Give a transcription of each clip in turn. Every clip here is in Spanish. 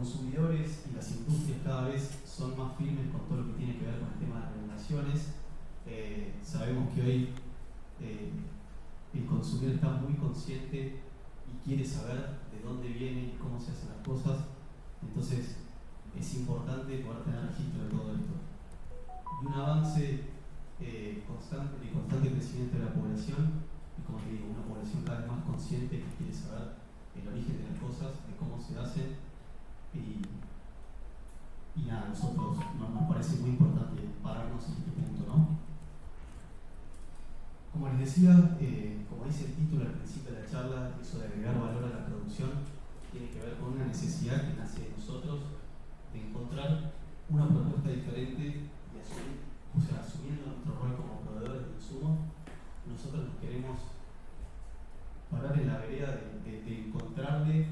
consumidores y las industrias cada vez son más firmes con todo lo que tiene que ver con el tema de regulaciones. Sabemos que hoy el consumidor está muy consciente y quiere saber de dónde viene y cómo se hacen las cosas. Entonces es importante poder tener registro de todo esto. Y un avance de constante crecimiento de la población, y como te digo, una población cada vez más consciente que quiere saber el origen de las cosas, de cómo se hacen, y nada, nosotros nos parece muy importante pararnos en este punto, ¿no? Como les decía, como dice el título al principio de la charla, eso de agregar valor a la producción tiene que ver con una necesidad que nace de nosotros de encontrar una propuesta diferente y asumiendo nuestro rol como proveedores de insumo, nosotros nos queremos parar en la vereda de encontrarle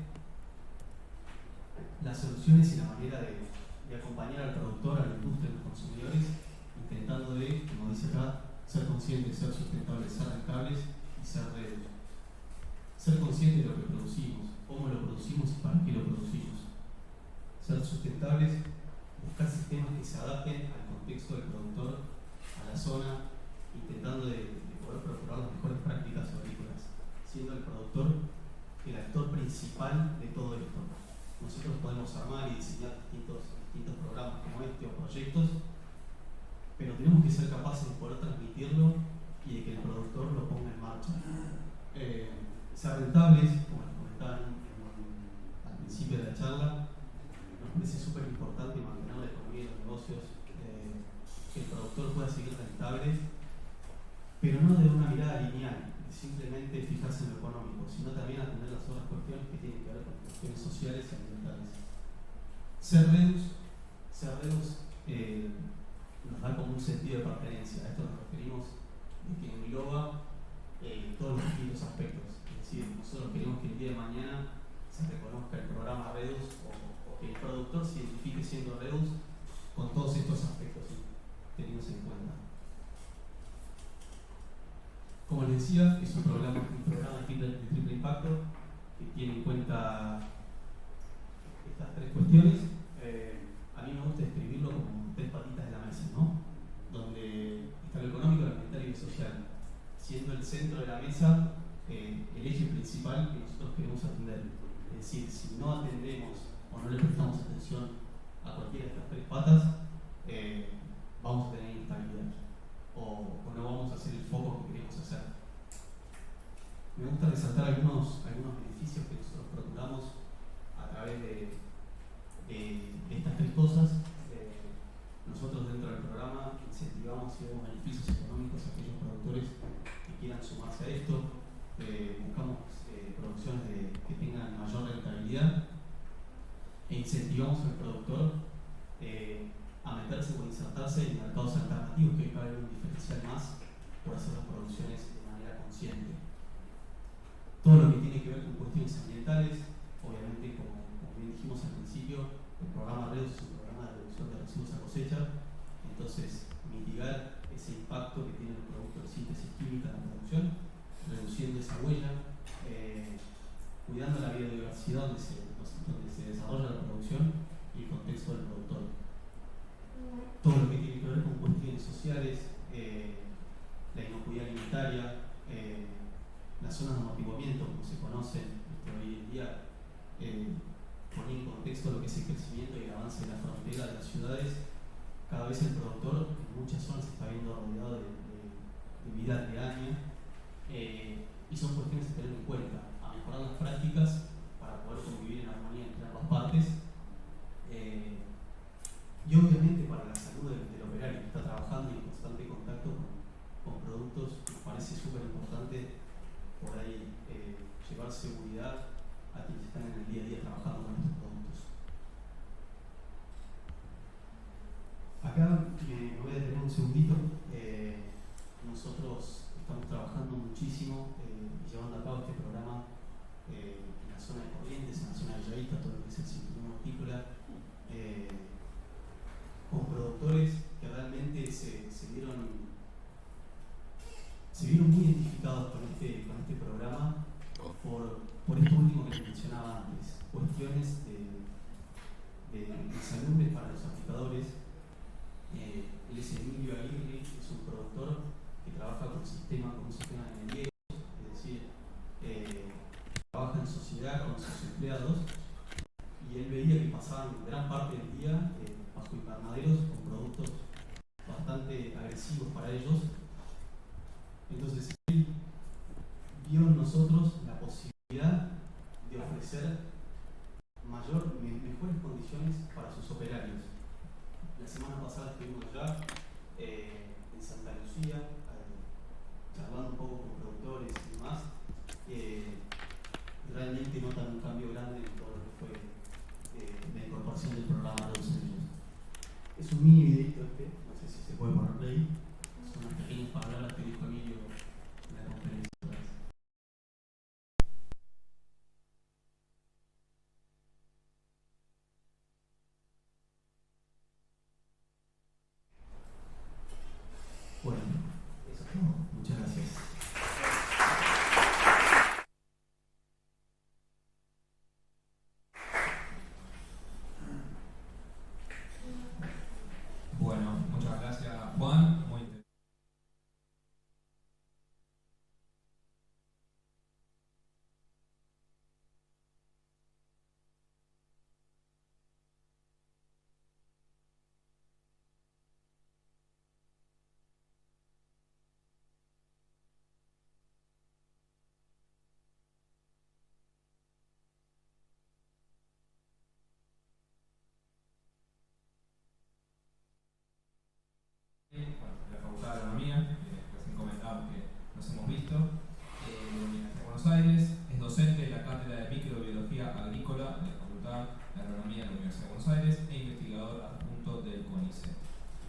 las soluciones y la manera de acompañar al productor, a la industria, a los consumidores, intentando de, como dice acá, ser conscientes, ser sustentables, ser rentables y ser conscientes de lo que producimos, cómo lo producimos y para qué lo producimos. Ser sustentables, buscar sistemas que se adapten al contexto del productor, a la zona, intentando de poder procurar las mejores prácticas agrícolas, siendo el productor el actor principal de todo esto. Nosotros podemos armar y diseñar distintos programas como este o proyectos, pero tenemos que ser capaces de poder transmitirlo y de que el productor lo ponga en marcha. Ser rentables, como les comentaba al principio de la charla, nos parece súper importante mantener la economía de los negocios, que el productor pueda seguir rentable, pero no de una mirada lineal, de simplemente fijarse en lo económico, sino también atender las otras cuestiones que tienen que ver con cuestiones sociales y ambientales. Ser Redus nos da como un sentido de pertenencia. A esto nos referimos de que engloba todos los distintos aspectos. Es decir, nosotros queremos que el día de mañana se reconozca el programa Redus o que el productor se identifique siendo Redus con todos estos aspectos tenidos en cuenta. Como les decía, es un programa de triple impacto que tiene en cuenta estas tres cuestiones. A mí me gusta describirlo como tres patitas de la mesa, ¿no? Donde está lo económico, lo ambiental y lo social, siendo el centro de la mesa el eje principal que nosotros queremos atender. Es decir, si no atendemos o no le prestamos atención a cualquiera de estas tres patas, vamos a tener inestabilidad o no vamos a hacer el foco que queremos hacer. Me gusta resaltar algunos beneficios que nosotros procuramos a través de estas tres cosas. Nosotros dentro del programa incentivamos y vemos beneficios económicos a aquellos productores que quieran sumarse a esto. Buscamos producciones que tengan mayor rentabilidad e incentivamos al productor a meterse o insertarse en mercados alternativos, que cabe un diferencial más por hacer las producciones de manera consciente. Todo lo que tiene que ver con cuestiones ambientales, obviamente como bien dijimos al principio, el programa Redus es un programa de reducción de residuos a cosecha, entonces mitigar ese impacto que tiene el producto de síntesis química en la producción, reduciendo esa huella, cuidando la biodiversidad donde se desarrolla la producción y el contexto del productor. Todo lo que tiene que ver con cuestiones sociales, la inocuidad alimentaria, las zonas de amortiguamiento, como se conocen hoy en día, poner en contexto lo que es el crecimiento y el avance de la frontera de las ciudades. Cada vez el productor en muchas zonas se está viendo rodeado de vida real, y son cuestiones a tener en cuenta, a mejorar las prácticas para poder convivir en armonía entre ambas partes, y obviamente para la salud del operario que está trabajando y en constante contacto con productos. Nos parece súper importante por ahí llevar seguridad a quienes están en el día a día trabajando con estos productos. Acá me voy a detener un segundito. Nosotros estamos trabajando muchísimo y llevando a cabo este programa en la zona de Corrientes, en la zona de Villavista, todo lo que es el cinturón hortícola, con productores que realmente se vieron muy identificados con este programa por esto último que les mencionaba antes, cuestiones de insalubres para los aplicadores. Él es Emilio Aguirre, es un productor que trabaja con un sistema de ingeniería, es decir, trabaja en sociedad con sus empleados, y él veía que pasaban gran parte del día bajo invernaderos con productos bastante agresivos para ellos. Entonces él vio en nosotros la posibilidad de ofrecer mejores condiciones para sus operarios. La semana pasada estuvimos allá en Santa Lucía, charlando un poco con productores y demás. Realmente notan un cambio grande en todo lo que fue la incorporación del programa de los servicios. Es un mini videito no sé si se puede poner play. Son unas pequeñas palabras que dijo Emilio en la conferencia. Bueno, eso es todo. Muchas gracias. Bueno, muchas gracias, Juan. Muy interesante. Bueno, de la Facultad de Agronomía, recién comentamos que nos hemos visto, de la Universidad de Buenos Aires, es docente de la Cátedra de Microbiología Agrícola de la Facultad de Agronomía de la Universidad de Buenos Aires e investigador adjunto del CONICET.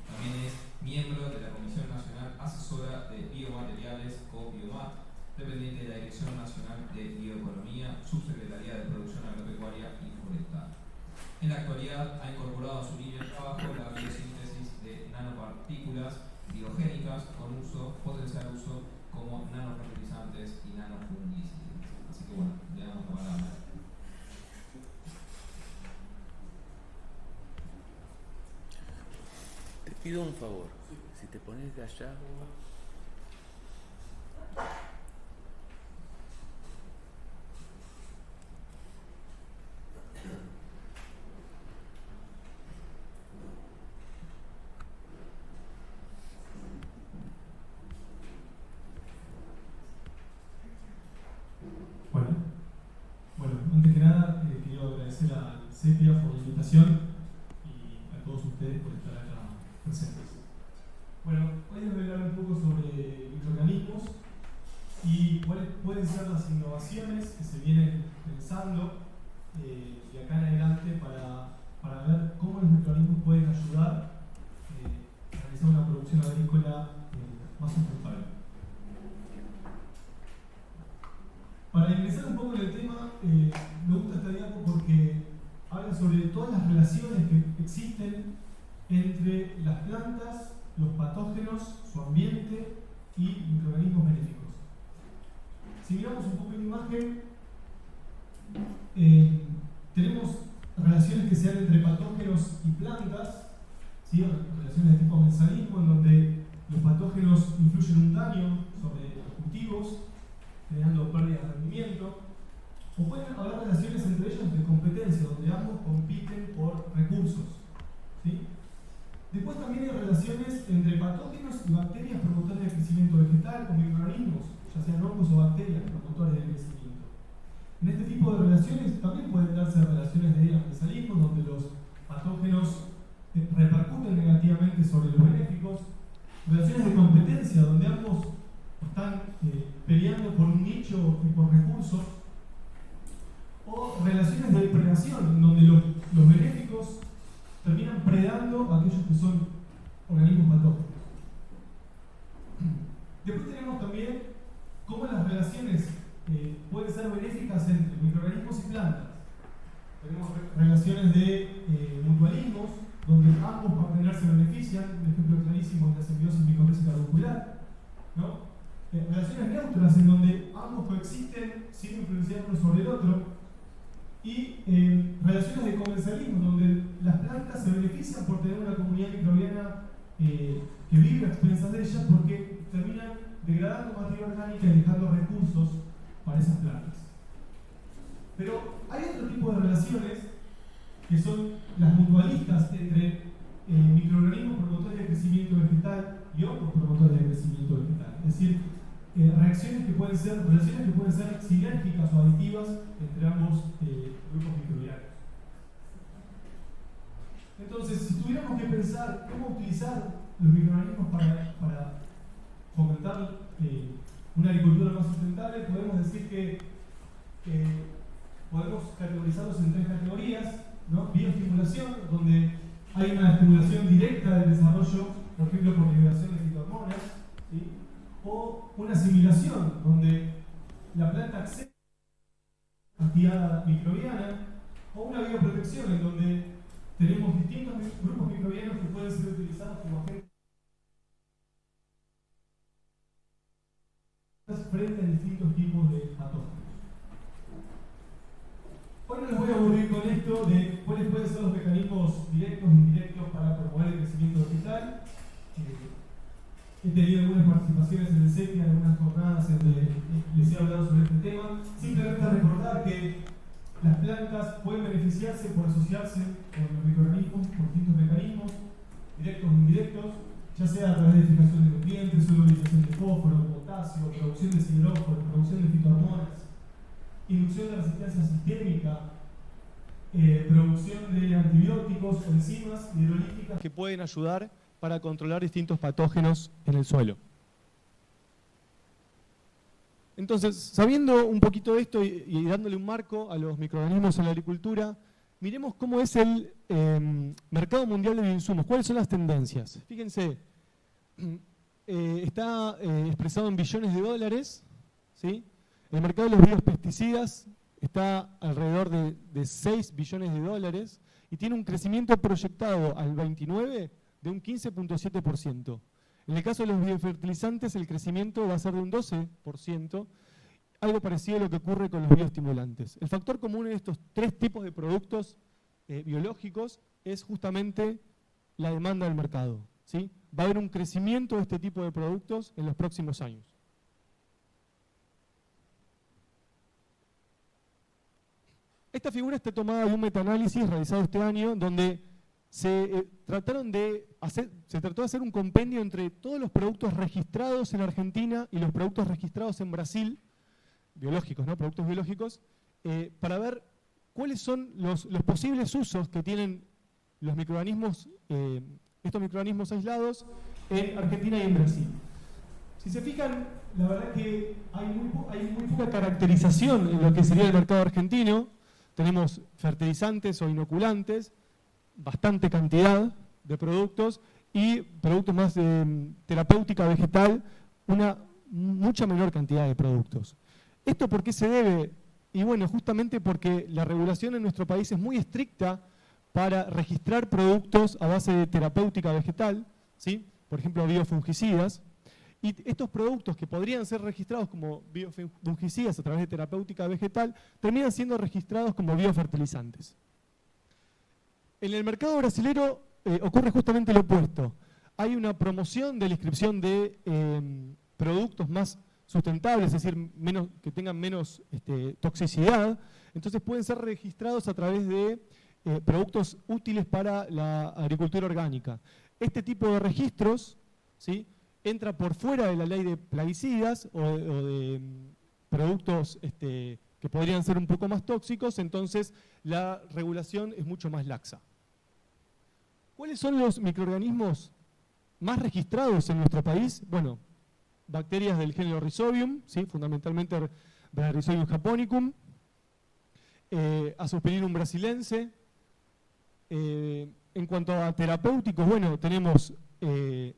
También es miembro de la Comisión Nacional Asesora de Biomateriales, COBIOMAT, dependiente de la Dirección Nacional de Bioeconomía, Subsecretaría de Producción Agropecuaria y Forestal. En la actualidad ha incorporado a su línea de trabajo la biosíntesis de nanopartículas biogénicas con potencial uso como nanofertilizantes y nanofungicidas. Así que bueno, le damos la palabra. Te pido un favor, si te pones de allá. Bueno, antes que nada quiero agradecer al CEPIA por la invitación y a todos ustedes por estar acá presentes. Bueno, hoy les voy a hablar un poco sobre microorganismos y cuáles pueden ser las innovaciones que se vienen pensando de acá en adelante para ver cómo los microorganismos pueden ayudar a realizar una producción agrícola más sustentable. Para ingresar un poco en el tema, me gusta esta diapo porque habla sobre todas las relaciones que existen entre las plantas, los patógenos, su ambiente y microorganismos benéficos. Si miramos un poco la imagen, tenemos relaciones que se dan entre patógenos y plantas, ¿sí? Relaciones de tipo mensalismo, en donde los patógenos influyen un daño sobre los cultivos, generando pérdida de rendimiento, o pueden haber relaciones entre ellos de competencia, donde ambos compiten por recursos, ¿sí? Después también hay relaciones entre patógenos y bacterias promotores de crecimiento vegetal o microorganismos, ya sean hongos o bacterias promotores de crecimiento. En este tipo de relaciones también pueden darse relaciones de amensalismo, donde los patógenos repercuten negativamente sobre los benéficos, relaciones de competencia, donde ambos están peleando por un nicho y por recursos, o relaciones de depredación, en donde los benéficos terminan predando a aquellos que son organismos patógenos. Después tenemos también cómo las relaciones pueden ser benéficas entre microorganismos y plantas. Tenemos relaciones de mutualismos, donde ambos partenarios se benefician. Un ejemplo clarísimo es la simbiosis micorrízica radicular, ¿no? Relaciones neutras, en donde ambos coexisten sin influenciar uno sobre el otro. y relaciones de comensalismo, donde las plantas se benefician por tener una comunidad microbiana que vive a expensas de ellas, porque terminan degradando materia orgánica y dejando recursos para esas plantas. Pero hay otro tipo de relaciones que son las mutualistas entre microorganismos promotores de crecimiento vegetal y hongos promotores de crecimiento vegetal. Es decir, relaciones que pueden ser sinérgicas o aditivas entre ambos grupos microbianos. Entonces, si tuviéramos que pensar cómo utilizar los microorganismos para fomentar una agricultura más sustentable, podemos decir que podemos categorizarlos en 3 categorías, ¿no? Bioestimulación, donde hay una estimulación directa del desarrollo, por ejemplo, por liberación de fitohormonas, ¿sí? O una asimilación, donde la planta accede a la actividad microbiana, o una bioprotección, en donde tenemos distintos grupos microbianos que pueden ser utilizados como agentes frente a distintos tipos de patógenos. Hoy no les voy a aburrir con esto de cuáles pueden ser los mecanismos directos e indirectos para promover el crecimiento vegetal. He tenido algunas participaciones en el CEPI, en algunas jornadas en donde les he hablado sobre este tema. Simplemente recordar que las plantas pueden beneficiarse por asociarse con los microorganismos por distintos mecanismos, directos o indirectos, ya sea a través de fijación de nutrientes, solubilización de fósforo, potasio, producción de sideróforos, producción de fitohormonas, inducción de resistencia sistémica, producción de antibióticos, enzimas hidrolíticas que pueden ayudar para controlar distintos patógenos en el suelo. Entonces, sabiendo un poquito de esto y dándole un marco a los microorganismos en la agricultura, miremos cómo es el mercado mundial de bioinsumos, cuáles son las tendencias. Fíjense, está expresado en billones de dólares, ¿sí? El mercado de los biopesticidas está alrededor de 6 billones de dólares y tiene un crecimiento proyectado al 29 de un 15.7%. En el caso de los biofertilizantes, el crecimiento va a ser de un 12%, algo parecido a lo que ocurre con los bioestimulantes. El factor común en estos 3 tipos de productos biológicos es justamente la demanda del mercado, ¿sí? Va a haber un crecimiento de este tipo de productos en los próximos años. Esta figura está tomada de un metaanálisis realizado este año, donde se trató de hacer un compendio entre todos los productos registrados en Argentina y los productos registrados en Brasil, biológicos, ¿no? Productos biológicos, para ver cuáles son los posibles usos que tienen los microorganismos, estos microorganismos aislados en Argentina y en Brasil. Si se fijan, la verdad que hay muy poca caracterización en lo que sería el mercado argentino. Tenemos fertilizantes o inoculantes, bastante cantidad de productos y productos más de terapéutica vegetal, una mucha menor cantidad de productos. ¿Esto por qué se debe? Y bueno, justamente porque la regulación en nuestro país es muy estricta para registrar productos a base de terapéutica vegetal, ¿sí? Por ejemplo, biofungicidas. Y estos productos que podrían ser registrados como biofungicidas a través de terapéutica vegetal, terminan siendo registrados como biofertilizantes. En el mercado brasilero ocurre justamente lo opuesto. Hay una promoción de la inscripción de productos más sustentables, es decir, que tengan menos toxicidad. Entonces pueden ser registrados a través de productos útiles para la agricultura orgánica. Este tipo de registros, ¿sí?, entra por fuera de la ley de plaguicidas o de productos que podrían ser un poco más tóxicos, entonces la regulación es mucho más laxa. ¿Cuáles son los microorganismos más registrados en nuestro país? Bueno, bacterias del género Rhizobium, ¿sí? Fundamentalmente Rhizobium japonicum, Azospirillum brasilense. En cuanto a terapéuticos, bueno, tenemos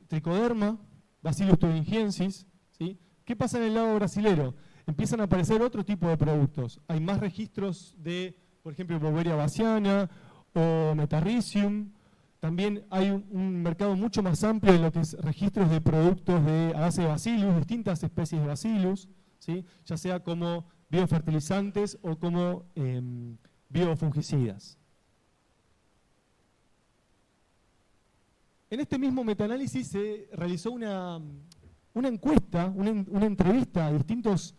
Trichoderma, Bacillus thuringiensis, ¿sí? ¿Qué pasa en el lado brasilero? Empiezan a aparecer otro tipo de productos. Hay más registros de, por ejemplo, Beauveria bassiana o Metarrhizium. También hay un mercado mucho más amplio en lo que es registros de productos a base de Bacillus, distintas especies de Bacillus, ¿sí? Ya sea como biofertilizantes o como biofungicidas. En este mismo metaanálisis se realizó una encuesta, una entrevista a distintos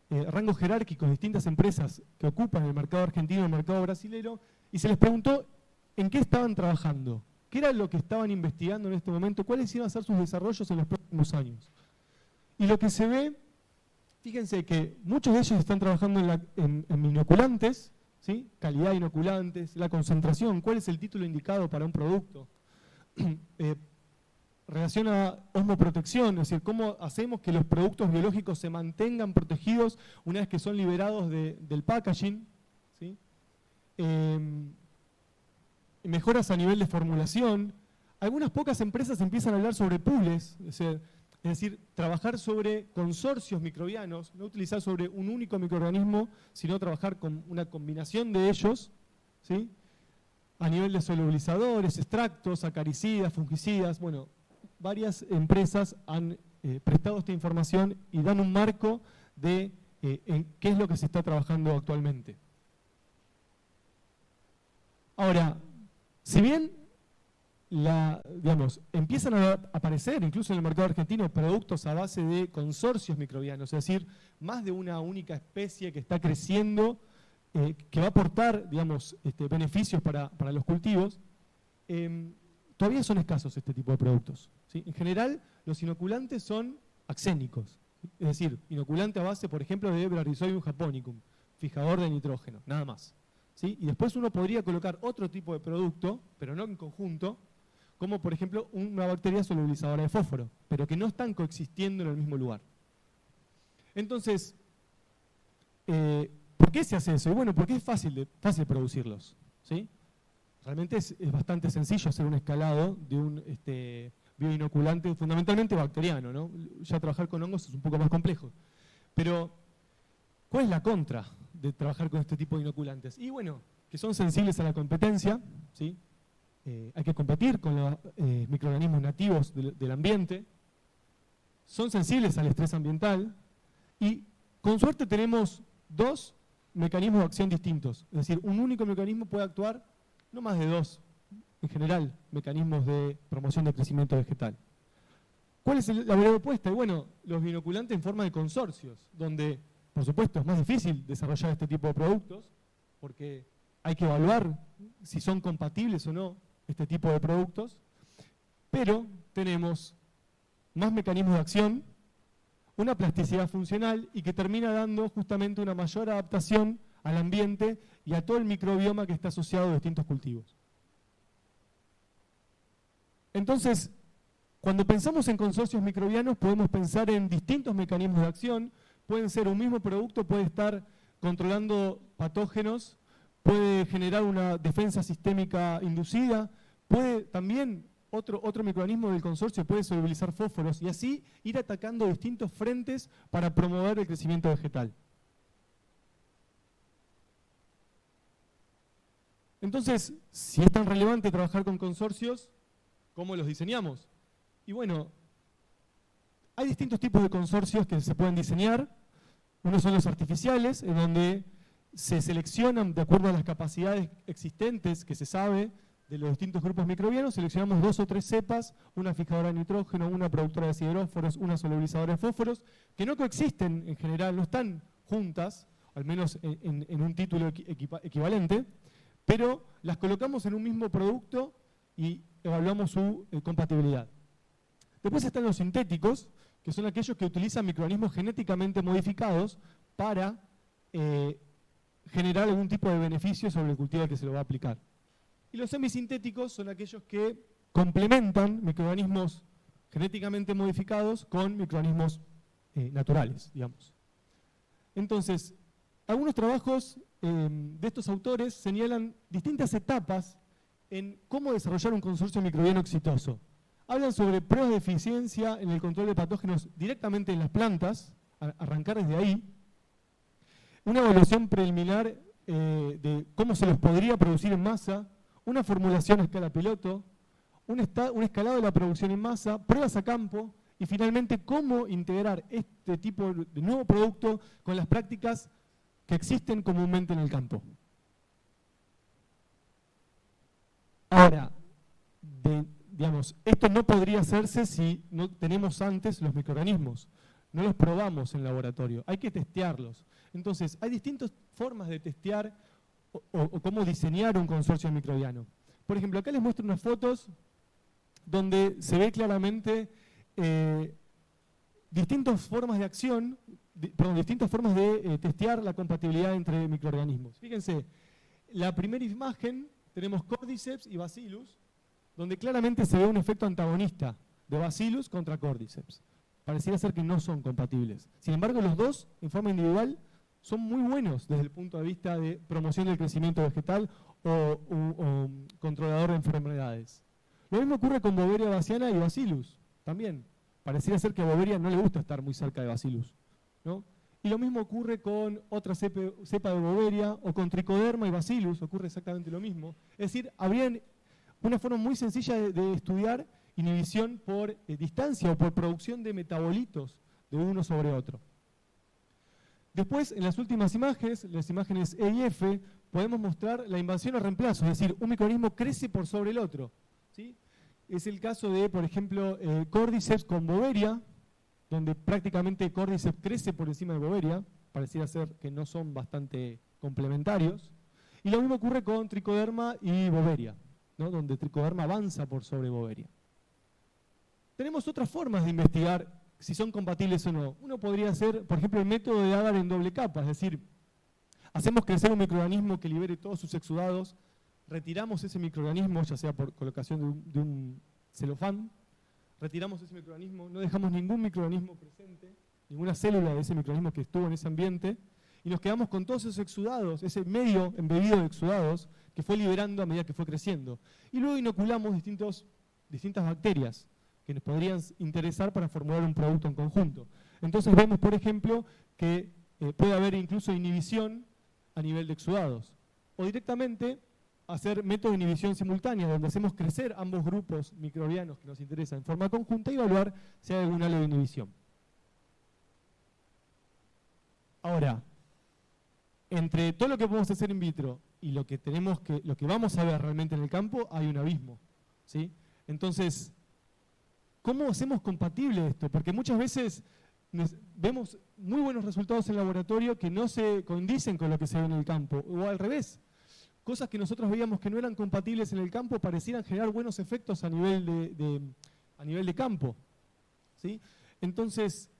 rangos jerárquicos, distintas empresas que ocupan el mercado argentino y el mercado brasilero, y se les preguntó en qué estaban trabajando, qué era lo que estaban investigando en este momento, cuáles iban a ser sus desarrollos en los próximos años. Y lo que se ve, fíjense que muchos de ellos están trabajando en inoculantes, ¿sí? Calidad de inoculantes, la concentración, cuál es el título indicado para un producto, relación a osmoprotección, es decir, cómo hacemos que los productos biológicos se mantengan protegidos una vez que son liberados del packaging, ¿sí? Mejoras a nivel de formulación. Algunas pocas empresas empiezan a hablar sobre pools, es decir, trabajar sobre consorcios microbianos, no utilizar sobre un único microorganismo, sino trabajar con una combinación de ellos, ¿sí? A nivel de solubilizadores, extractos, acaricidas, fungicidas. Bueno, varias empresas han prestado esta información y dan un marco de en qué es lo que se está trabajando actualmente. Ahora, si bien empiezan a aparecer incluso en el mercado argentino productos a base de consorcios microbianos, es decir, más de una única especie que está creciendo, que va a aportar, beneficios para los cultivos, todavía son escasos este tipo de productos, ¿sí? En general, los inoculantes son axénicos, ¿sí? Es decir, inoculante a base, por ejemplo, de Brachyzobium japonicum, fijador de nitrógeno, nada más, ¿sí? Y después uno podría colocar otro tipo de producto, pero no en conjunto, como por ejemplo una bacteria solubilizadora de fósforo, pero que no están coexistiendo en el mismo lugar. Entonces, ¿por qué se hace eso? Y bueno, porque es fácil producirlos, ¿sí? Realmente es bastante sencillo hacer un escalado de un bioinoculante fundamentalmente bacteriano, ¿no? Ya trabajar con hongos es un poco más complejo. Pero, ¿cuál es la contra de trabajar con este tipo de inoculantes? Y bueno, que son sensibles a la competencia, ¿sí? Hay que competir con los microorganismos nativos del ambiente, son sensibles al estrés ambiental y con suerte tenemos dos mecanismos de acción distintos. Es decir, un único mecanismo puede actuar, no más de dos, en general, mecanismos de promoción de crecimiento vegetal. ¿Cuál es la vereda opuesta? Y bueno, los bioinoculantes en forma de consorcios, donde, por supuesto, es más difícil desarrollar este tipo de productos, porque hay que evaluar si son compatibles o no este tipo de productos, pero tenemos más mecanismos de acción, una plasticidad funcional y que termina dando justamente una mayor adaptación al ambiente y a todo el microbioma que está asociado a distintos cultivos. Entonces, cuando pensamos en consorcios microbianos podemos pensar en distintos mecanismos de acción, pueden ser un mismo producto, puede estar controlando patógenos, puede generar una defensa sistémica inducida, puede también otro microorganismo del consorcio puede solubilizar fósforos y así ir atacando distintos frentes para promover el crecimiento vegetal. Entonces, si es tan relevante trabajar con consorcios, ¿cómo los diseñamos? Y bueno, hay distintos tipos de consorcios que se pueden diseñar. Uno son los artificiales, en donde se seleccionan de acuerdo a las capacidades existentes que se sabe de los distintos grupos microbianos, seleccionamos 2 o 3 cepas, una fijadora de nitrógeno, una productora de sideróforos, una solubilizadora de fósforos, que no coexisten en general, no están juntas, al menos en un título equivalente, pero las colocamos en un mismo producto y evaluamos su compatibilidad. Después están los sintéticos, que son aquellos que utilizan microorganismos genéticamente modificados para generar algún tipo de beneficio sobre el cultivo al que se lo va a aplicar. Y los semisintéticos son aquellos que complementan microorganismos genéticamente modificados con microorganismos naturales, digamos. Entonces, algunos trabajos de estos autores señalan distintas etapas en cómo desarrollar un consorcio microbiano exitoso. Hablan sobre pruebas de eficiencia en el control de patógenos directamente en las plantas, arrancar desde ahí, una evaluación preliminar de cómo se los podría producir en masa, una formulación a escala piloto, un escalado de la producción en masa, pruebas a campo y finalmente cómo integrar este tipo de nuevo producto con las prácticas que existen comúnmente en el campo. Ahora, digamos, esto no podría hacerse si no tenemos antes los microorganismos. No los probamos en laboratorio, hay que testearlos. Entonces, hay distintas formas de testear o cómo diseñar un consorcio microbiano. Por ejemplo, acá les muestro unas fotos donde se ve claramente distintas formas de acción, distintas formas de testear la compatibilidad entre microorganismos. Fíjense, la primera imagen tenemos Cordyceps y Bacillus, donde claramente se ve un efecto antagonista de Bacillus contra Cordyceps. Pareciera ser que no son compatibles. Sin embargo, los dos, en forma individual, son muy buenos desde el punto de vista de promoción del crecimiento vegetal o controlador de enfermedades. Lo mismo ocurre con Boveria baciana y Bacillus, también. Pareciera ser que a Boveria no le gusta estar muy cerca de Bacillus, ¿no? Y lo mismo ocurre con otra cepa de Boveria o con Trichoderma y Bacillus, ocurre exactamente lo mismo. Es decir, habría una forma muy sencilla de estudiar inhibición por distancia o por producción de metabolitos de uno sobre otro. Después, en las últimas imágenes, las imágenes E y F, podemos mostrar la invasión o reemplazo, es decir, un microorganismo crece por sobre el otro, ¿sí? Es el caso de, por ejemplo, Cordyceps con Boveria, donde prácticamente Cordyceps crece por encima de Boveria, pareciera ser que no son bastante complementarios. Y lo mismo ocurre con Trichoderma y Boveria, ¿no? Donde Trichoderma avanza por sobre Boveria. Tenemos otras formas de investigar si son compatibles o no. Uno podría hacer, por ejemplo, el método de Agar en doble capa, es decir, hacemos crecer un microorganismo que libere todos sus exudados, retiramos ese microorganismo, ya sea por colocación de un celofán, retiramos ese microorganismo, no dejamos ningún microorganismo presente, ninguna célula de ese microorganismo que estuvo en ese ambiente, y nos quedamos con todos esos exudados, ese medio embebido de exudados que fue liberando a medida que fue creciendo. Y luego inoculamos distintas bacterias que nos podrían interesar para formular un producto en conjunto. Entonces vemos, por ejemplo, que puede haber incluso inhibición a nivel de exudados. O directamente hacer método de inhibición simultánea, donde hacemos crecer ambos grupos microbianos que nos interesan en forma conjunta y evaluar si hay algún halo de inhibición. Ahora, entre todo lo que podemos hacer in vitro y lo que vamos a ver realmente en el campo, hay un abismo, ¿sí? Entonces, ¿cómo hacemos compatible esto? Porque muchas veces vemos muy buenos resultados en el laboratorio que no se condicen con lo que se ve en el campo, o al revés. Cosas que nosotros veíamos que no eran compatibles en el campo parecieran generar buenos efectos a nivel de campo, ¿sí? Entonces,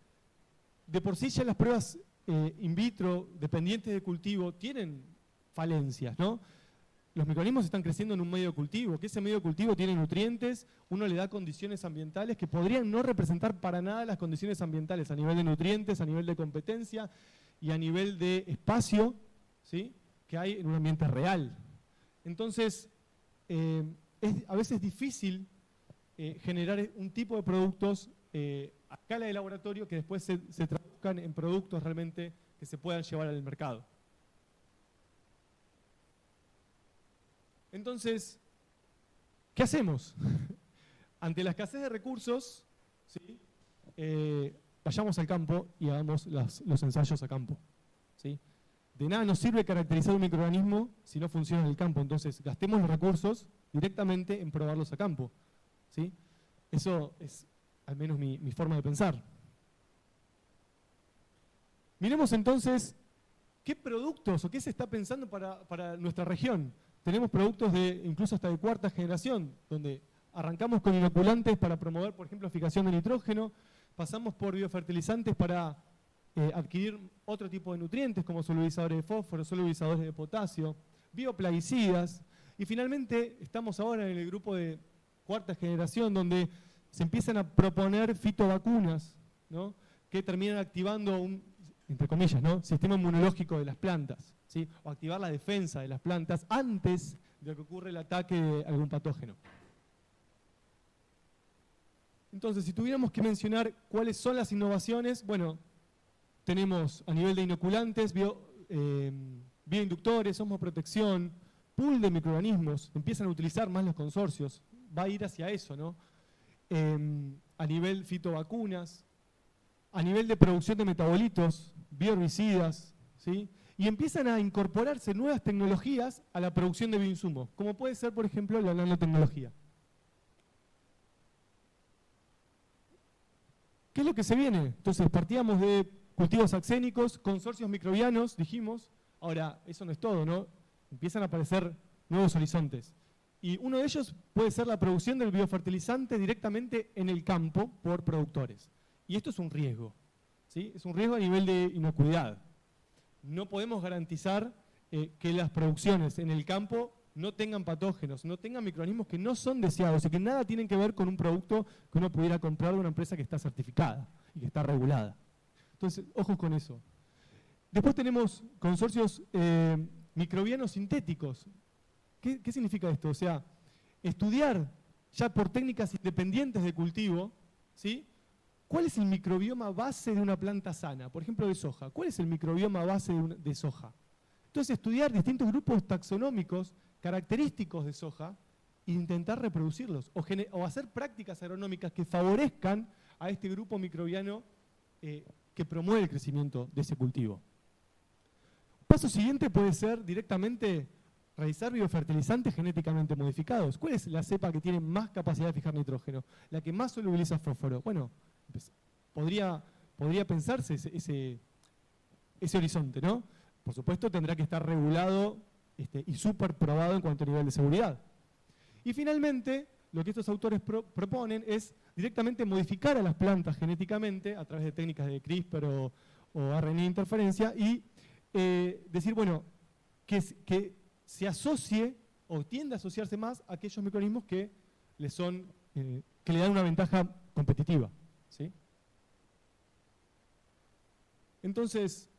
de por sí ya las pruebas in vitro dependientes de cultivo tienen falencias, ¿no? Los microorganismos están creciendo en un medio de cultivo, que ese medio de cultivo tiene nutrientes, uno le da condiciones ambientales que podrían no representar para nada las condiciones ambientales a nivel de nutrientes, a nivel de competencia y a nivel de espacio, ¿sí?, que hay en un ambiente real. Entonces, es a veces difícil generar un tipo de productos a escala de laboratorio que después se traduzcan en productos realmente que se puedan llevar al mercado. Entonces, ¿qué hacemos? Ante la escasez de recursos, ¿sí?, vayamos al campo y hagamos los ensayos a campo, ¿sí? De nada nos sirve caracterizar un microorganismo si no funciona en el campo. Entonces, gastemos los recursos directamente en probarlos a campo, ¿sí? Eso es al menos mi forma de pensar. Miremos entonces qué productos o qué se está pensando para nuestra región. Tenemos productos incluso hasta de cuarta generación, donde arrancamos con inoculantes para promover, por ejemplo, fijación de nitrógeno, pasamos por biofertilizantes para adquirir otro tipo de nutrientes como solubilizadores de fósforo, solubilizadores de potasio, bioplaguicidas, y finalmente estamos ahora en el grupo de cuarta generación donde se empiezan a proponer fitovacunas, ¿no?, que terminan activando un, entre comillas, ¿no?, sistema inmunológico de las plantas, ¿sí?, o activar la defensa de las plantas antes de que ocurra el ataque de algún patógeno. Entonces, si tuviéramos que mencionar cuáles son las innovaciones, bueno, tenemos a nivel de inoculantes, bioinductores, osmoprotección, pool de microorganismos, empiezan a utilizar más los consorcios, va a ir hacia eso, ¿no? A nivel fitovacunas, a nivel de producción de metabolitos, bioherbicidas, ¿sí?, y empiezan a incorporarse nuevas tecnologías a la producción de bioinsumos, como puede ser, por ejemplo, la nanotecnología. ¿Qué es lo que se viene? Entonces, partíamos de cultivos axénicos, consorcios microbianos, dijimos. Ahora, eso no es todo, ¿no? Empiezan a aparecer nuevos horizontes. Y uno de ellos puede ser la producción del biofertilizante directamente en el campo por productores. Y esto es un riesgo, ¿sí? Es un riesgo a nivel de inocuidad. No podemos garantizar que las producciones en el campo no tengan patógenos, no tengan microorganismos que no son deseados y que nada tienen que ver con un producto que uno pudiera comprar de una empresa que está certificada y que está regulada. Entonces, ojos con eso. Después tenemos consorcios microbianos sintéticos. ¿Qué significa esto? O sea, estudiar ya por técnicas independientes de cultivo, ¿sí? ¿Cuál es el microbioma base de una planta sana? Por ejemplo, de soja. ¿Cuál es el microbioma base de soja? Entonces, estudiar distintos grupos taxonómicos característicos de soja e intentar reproducirlos o hacer prácticas agronómicas que favorezcan a este grupo microbiano que promueve el crecimiento de ese cultivo. Paso siguiente puede ser directamente realizar biofertilizantes genéticamente modificados. ¿Cuál es la cepa que tiene más capacidad de fijar nitrógeno? La que más solubiliza fósforo. Bueno, pues, podría pensarse ese horizonte, ¿no? Por supuesto tendrá que estar regulado y súper probado en cuanto a nivel de seguridad. Y finalmente, lo que estos autores proponen es directamente modificar a las plantas genéticamente a través de técnicas de CRISPR o RNA interferencia y decir, bueno, que se asocie o tiende a asociarse más a aquellos microorganismos que le dan una ventaja competitiva, ¿sí? Entonces,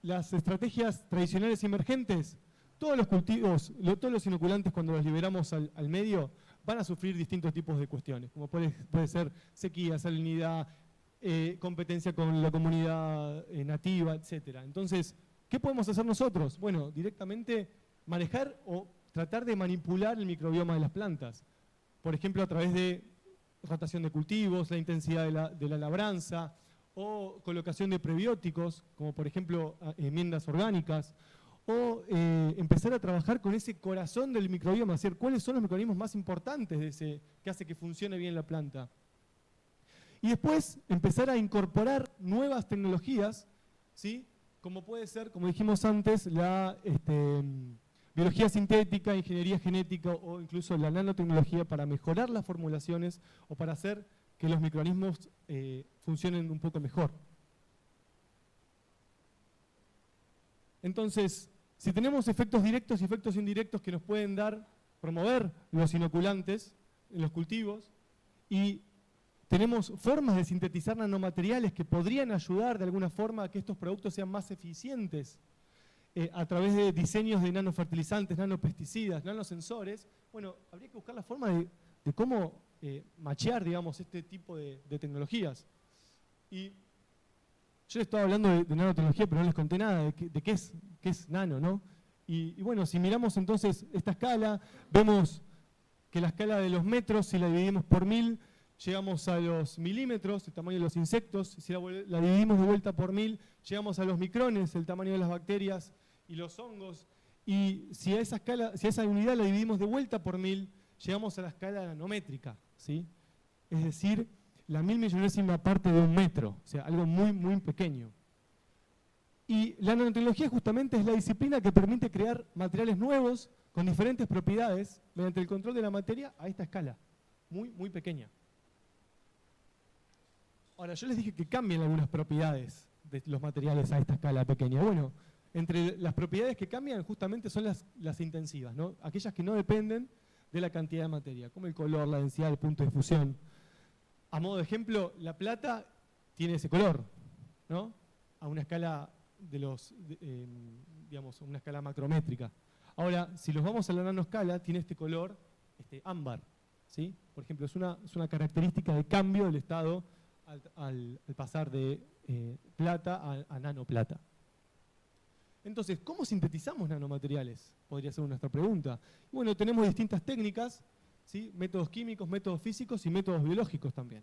las estrategias tradicionales y emergentes, todos los cultivos, todos los inoculantes cuando los liberamos al medio van a sufrir distintos tipos de cuestiones, como puede ser sequía, salinidad, competencia con la comunidad nativa, etc. Entonces, ¿qué podemos hacer nosotros? Bueno, directamente manejar o tratar de manipular el microbioma de las plantas. Por ejemplo, a través de rotación de cultivos, la intensidad de la labranza, o colocación de prebióticos, como por ejemplo enmiendas orgánicas, o empezar a trabajar con ese corazón del microbioma, es decir, cuáles son los microorganismos más importantes que hace que funcione bien la planta. Y después empezar a incorporar nuevas tecnologías, ¿sí? Como puede ser, como dijimos antes, la biología sintética, ingeniería genética o incluso la nanotecnología para mejorar las formulaciones o para hacer que los microorganismos funcionen un poco mejor. Entonces, si tenemos efectos directos y efectos indirectos que nos pueden promover los inoculantes en los cultivos, y tenemos formas de sintetizar nanomateriales que podrían ayudar de alguna forma a que estos productos sean más eficientes a través de diseños de nanofertilizantes, nanopesticidas, nanosensores, bueno, habría que buscar la forma de cómo machear, digamos, este tipo de tecnologías. Y yo les estaba hablando de nanotecnología, pero no les conté nada de qué es nano, ¿no? Y bueno, si miramos entonces esta escala, vemos que la escala de los metros, si la dividimos por 1000, llegamos a los milímetros, el tamaño de los insectos. Si la dividimos de vuelta por 1000, llegamos a los micrones, el tamaño de las bacterias y los hongos. Y si a esa unidad la dividimos de vuelta por 1000, llegamos a la escala nanométrica, ¿sí? Es decir, la 1000.000.000ª parte de un metro, o sea, algo muy, muy pequeño. Y la nanotecnología justamente es la disciplina que permite crear materiales nuevos con diferentes propiedades mediante el control de la materia a esta escala, muy, muy pequeña. Ahora, yo les dije que cambian algunas propiedades de los materiales a esta escala pequeña. Bueno, entre las propiedades que cambian justamente son las intensivas, ¿no? Aquellas que no dependen de la cantidad de materia, como el color, la densidad, el punto de fusión. A modo de ejemplo, la plata tiene ese color, ¿no? A una escala digamos, una escala macrométrica. Ahora, si los vamos a la nanoescala, tiene este color ámbar, ¿sí? Por ejemplo, es una característica de cambio del estado al pasar de plata a nanoplata. Entonces, ¿cómo sintetizamos nanomateriales? Podría ser nuestra pregunta. Bueno, tenemos distintas técnicas, ¿sí? Métodos químicos, métodos físicos y métodos biológicos también.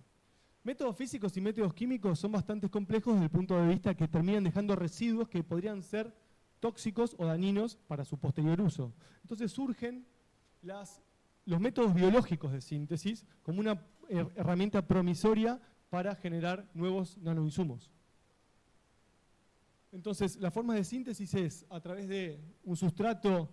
Métodos físicos y métodos químicos son bastante complejos desde el punto de vista que terminan dejando residuos que podrían ser tóxicos o dañinos para su posterior uso. Entonces surgen los métodos biológicos de síntesis como una herramienta promisoria para generar nuevos nanoinsumos. Entonces, la forma de síntesis es a través de un sustrato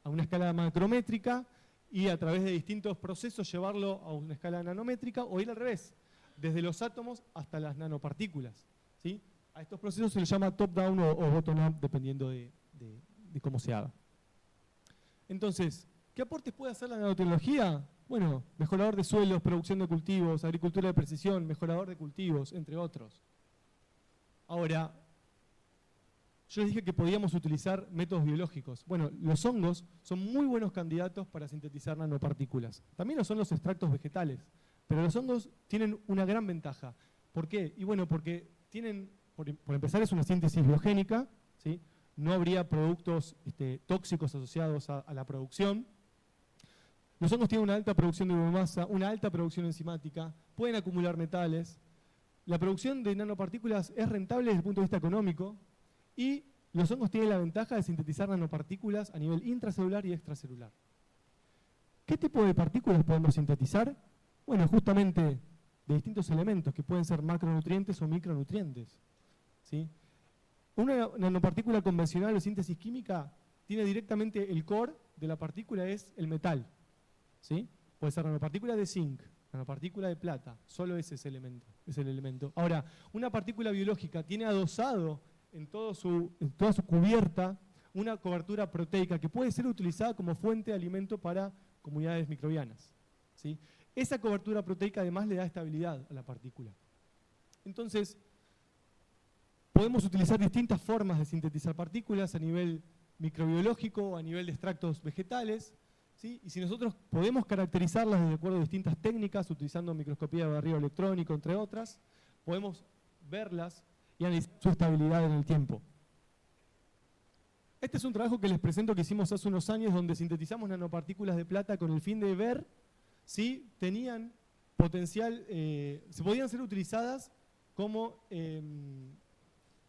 a una escala macrométrica y a través de distintos procesos llevarlo a una escala nanométrica, o ir al revés, desde los átomos hasta las nanopartículas, ¿sí? A estos procesos se les llama top-down o bottom-up, dependiendo de cómo se haga. Entonces, ¿qué aportes puede hacer la nanotecnología? Bueno, mejorador de suelos, producción de cultivos, agricultura de precisión, mejorador de cultivos, entre otros. Ahora, yo les dije que podíamos utilizar métodos biológicos. Bueno, los hongos son muy buenos candidatos para sintetizar nanopartículas. También lo son los extractos vegetales, pero los hongos tienen una gran ventaja. ¿Por qué? Y bueno, porque tienen, por empezar, es una síntesis biogénica, ¿sí? No habría productos tóxicos asociados a la producción. Los hongos tienen una alta producción de biomasa, una alta producción enzimática, pueden acumular metales. La producción de nanopartículas es rentable desde el punto de vista económico y los hongos tienen la ventaja de sintetizar nanopartículas a nivel intracelular y extracelular. ¿Qué tipo de partículas podemos sintetizar? Bueno, justamente de distintos elementos que pueden ser macronutrientes o micronutrientes, ¿sí? Una nanopartícula convencional o síntesis química tiene directamente el core de la partícula, es el metal, ¿sí? Puede ser nanopartícula de zinc, nanopartícula de plata, solo ese es el elemento. Ahora, una partícula biológica tiene adosado en toda su cubierta una cobertura proteica que puede ser utilizada como fuente de alimento para comunidades microbianas, ¿sí? Esa cobertura proteica además le da estabilidad a la partícula. Entonces, podemos utilizar distintas formas de sintetizar partículas a nivel microbiológico o a nivel de extractos vegetales, ¿sí? Y si nosotros podemos caracterizarlas de acuerdo a distintas técnicas, utilizando microscopía de barrido electrónico, entre otras, podemos verlas y analizar su estabilidad en el tiempo. Este es un trabajo que les presento que hicimos hace unos años, donde sintetizamos nanopartículas de plata con el fin de ver si tenían potencial, si podían ser utilizadas como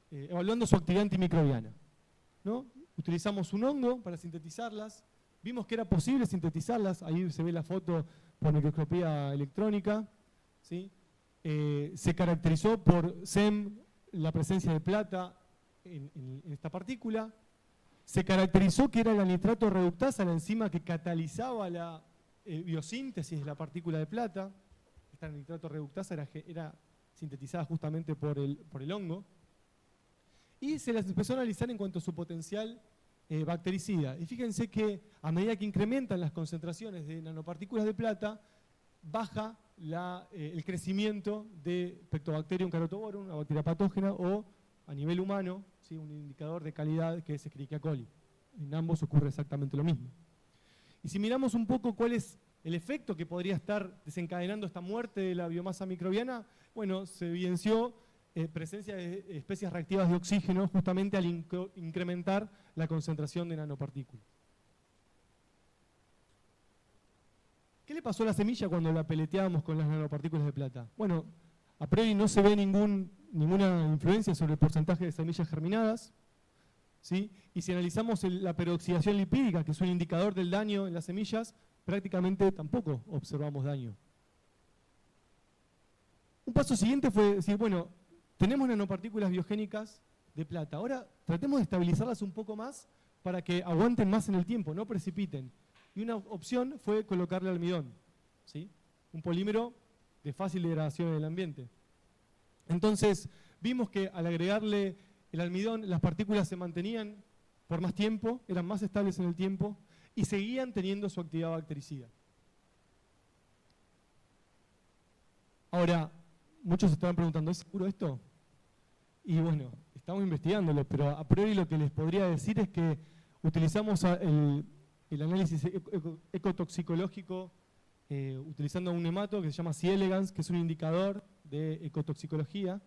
evaluando su actividad antimicrobiana, ¿no? Utilizamos un hongo para sintetizarlas, vimos que era posible sintetizarlas, ahí se ve la foto por microscopía electrónica, ¿sí? Se caracterizó por SEM la presencia de plata en esta partícula, se caracterizó que era la nitrato reductasa, la enzima que catalizaba la biosíntesis de la partícula de plata. Esta nitrato reductasa era sintetizada justamente por el hongo. Y se las empezó a analizar en cuanto a su potencial bactericida. Y fíjense que a medida que incrementan las concentraciones de nanopartículas de plata, baja el crecimiento de Pectobacterium carotoborum, una bacteria patógena, o a nivel humano, ¿sí? Un indicador de calidad que es Escherichia coli. En ambos ocurre exactamente lo mismo. Y si miramos un poco cuál es el efecto que podría estar desencadenando esta muerte de la biomasa microbiana, bueno, se evidenció presencia de especies reactivas de oxígeno justamente al incrementar la concentración de nanopartículas. ¿Qué le pasó a la semilla cuando la peleteábamos con las nanopartículas de plata? Bueno, a priori no se ve ninguna influencia sobre el porcentaje de semillas germinadas, ¿sí? Y si analizamos la peroxidación lipídica, que es un indicador del daño en las semillas, prácticamente tampoco observamos daño. Un paso siguiente fue decir, bueno, tenemos nanopartículas biogénicas de plata, ahora tratemos de estabilizarlas un poco más para que aguanten más en el tiempo, no precipiten. Y una opción fue colocarle almidón, ¿sí? Un polímero de fácil degradación en el ambiente. Entonces, vimos que al agregarle el almidón, las partículas se mantenían por más tiempo, eran más estables en el tiempo y seguían teniendo su actividad bactericida. Ahora, muchos se estaban preguntando, ¿es seguro esto? Y bueno, estamos investigándolo, pero a priori lo que les podría decir es que utilizamos el análisis ecotoxicológico utilizando un nemato que se llama C. elegans, que es un indicador de ecotoxicología,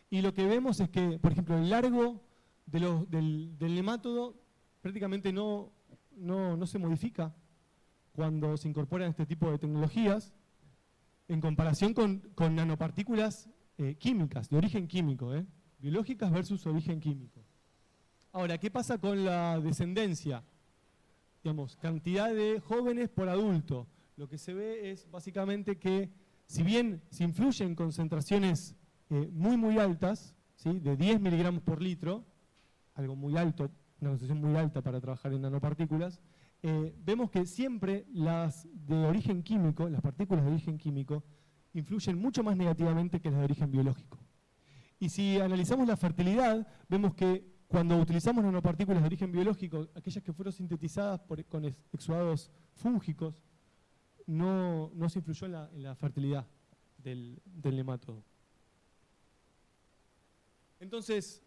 y lo que vemos es que, por ejemplo, el largo del nemátodo prácticamente no se modifica cuando se incorporan este tipo de tecnologías, en comparación con nanopartículas químicas, de origen químico, biológicas versus origen químico. Ahora, ¿qué pasa con la descendencia? Digamos, cantidad de jóvenes por adulto. Lo que se ve es básicamente que, si bien se influyen concentraciones muy altas, ¿sí? De 10 miligramos por litro, algo muy alto, una concentración muy alta para trabajar en nanopartículas, vemos que siempre las de origen químico, las partículas de origen químico, influyen mucho más negativamente que las de origen biológico. Y si analizamos la fertilidad, vemos que cuando utilizamos nanopartículas de origen biológico, aquellas que fueron sintetizadas con exudados fúngicos, no se influyó en la fertilidad del nemátodo. Entonces,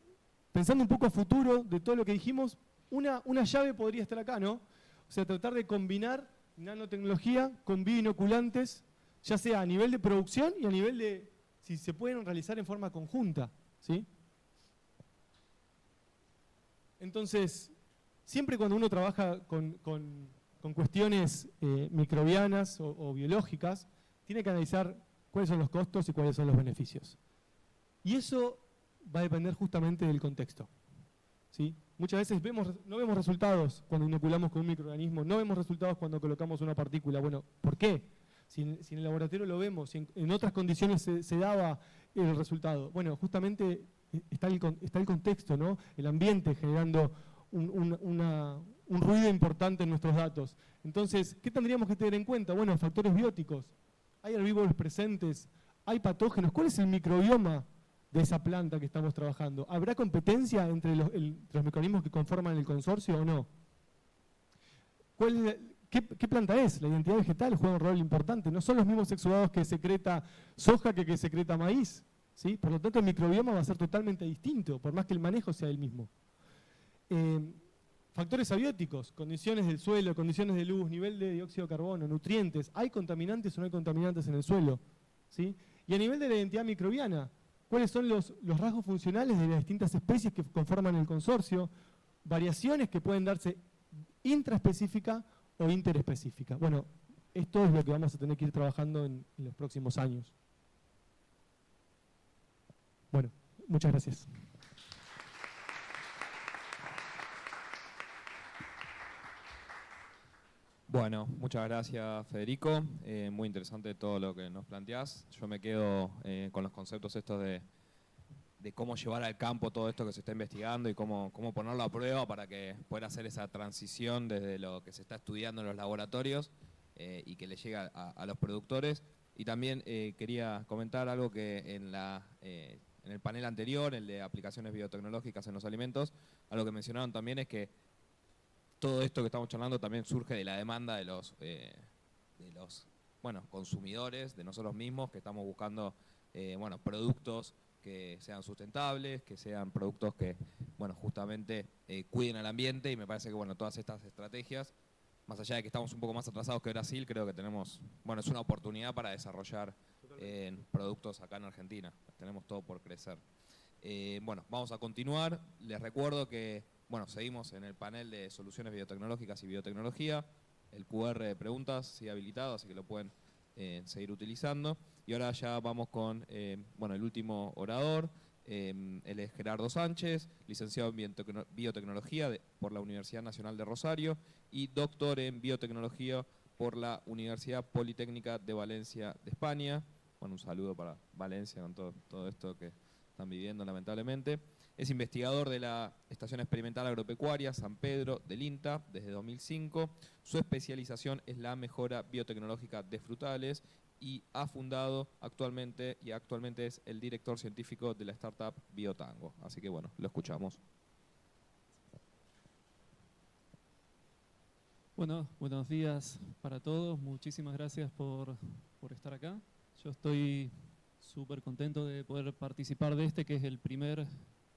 pensando un poco a futuro de todo lo que dijimos, una llave podría estar acá, ¿no? O sea, tratar de combinar nanotecnología con bioinoculantes, ya sea a nivel de producción y a nivel de si se pueden realizar en forma conjunta, ¿sí? Entonces, siempre cuando uno trabaja con cuestiones microbianas o biológicas, tiene que analizar cuáles son los costos y cuáles son los beneficios. Y eso va a depender justamente del contexto, ¿sí? Muchas veces no vemos resultados cuando inoculamos con un microorganismo, no vemos resultados cuando colocamos una partícula. Bueno, ¿por qué? Si en el laboratorio lo vemos, si en otras condiciones se daba el resultado. Bueno, justamente está el contexto, ¿no? El ambiente generando un ruido importante en nuestros datos. Entonces, ¿qué tendríamos que tener en cuenta? Bueno, factores bióticos. Hay herbívoros presentes, hay patógenos. ¿Cuál es el microbioma de esa planta que estamos trabajando? ¿Habrá competencia entre los microorganismos que conforman el consorcio o no? ¿Qué planta es? La identidad vegetal juega un rol importante. No son los mismos exudados que secreta soja que secreta maíz, ¿sí? Por lo tanto, el microbioma va a ser totalmente distinto, por más que el manejo sea el mismo. Factores abióticos, condiciones del suelo, condiciones de luz, nivel de dióxido de carbono, nutrientes. ¿Hay contaminantes o no hay contaminantes en el suelo? ¿Sí? Y a nivel de la identidad microbiana, ¿cuáles son los rasgos funcionales de las distintas especies que conforman el consorcio? Variaciones que pueden darse intraespecífica o interespecífica. Bueno, esto es lo que vamos a tener que ir trabajando en los próximos años. Bueno, muchas gracias. Bueno, muchas gracias, Federico. Muy interesante todo lo que nos planteás. Yo me quedo con los conceptos estos de cómo llevar al campo todo esto que se está investigando y cómo ponerlo a prueba para que pueda hacer esa transición desde lo que se está estudiando en los laboratorios y que le llegue a los productores. Y también quería comentar algo que en el panel anterior, el de aplicaciones biotecnológicas en los alimentos, algo que mencionaron también es que todo esto que estamos charlando también surge de la demanda de los consumidores, de nosotros mismos, que estamos buscando productos que sean sustentables, que sean productos que justamente cuiden al ambiente, y me parece que todas estas estrategias, más allá de que estamos un poco más atrasados que Brasil, creo que tenemos, es una oportunidad para desarrollar productos acá en Argentina. Tenemos todo por crecer. Vamos a continuar. Les recuerdo que seguimos en el panel de soluciones biotecnológicas y biotecnología. El QR de preguntas sigue habilitado, así que lo pueden seguir utilizando. Y ahora ya vamos con el último orador. Él es Gerardo Sánchez, licenciado en biotecnología por la Universidad Nacional de Rosario y doctor en biotecnología por la Universidad Politécnica de Valencia de España. Un saludo para Valencia con todo esto que están viviendo lamentablemente. Es investigador de la Estación Experimental Agropecuaria San Pedro del INTA desde 2005. Su especialización es la mejora biotecnológica de frutales y ha fundado actualmente es el director científico de la startup Biotango. Así que lo escuchamos. Bueno, buenos días para todos. Muchísimas gracias por estar acá. Yo estoy súper contento de poder participar de que es el primer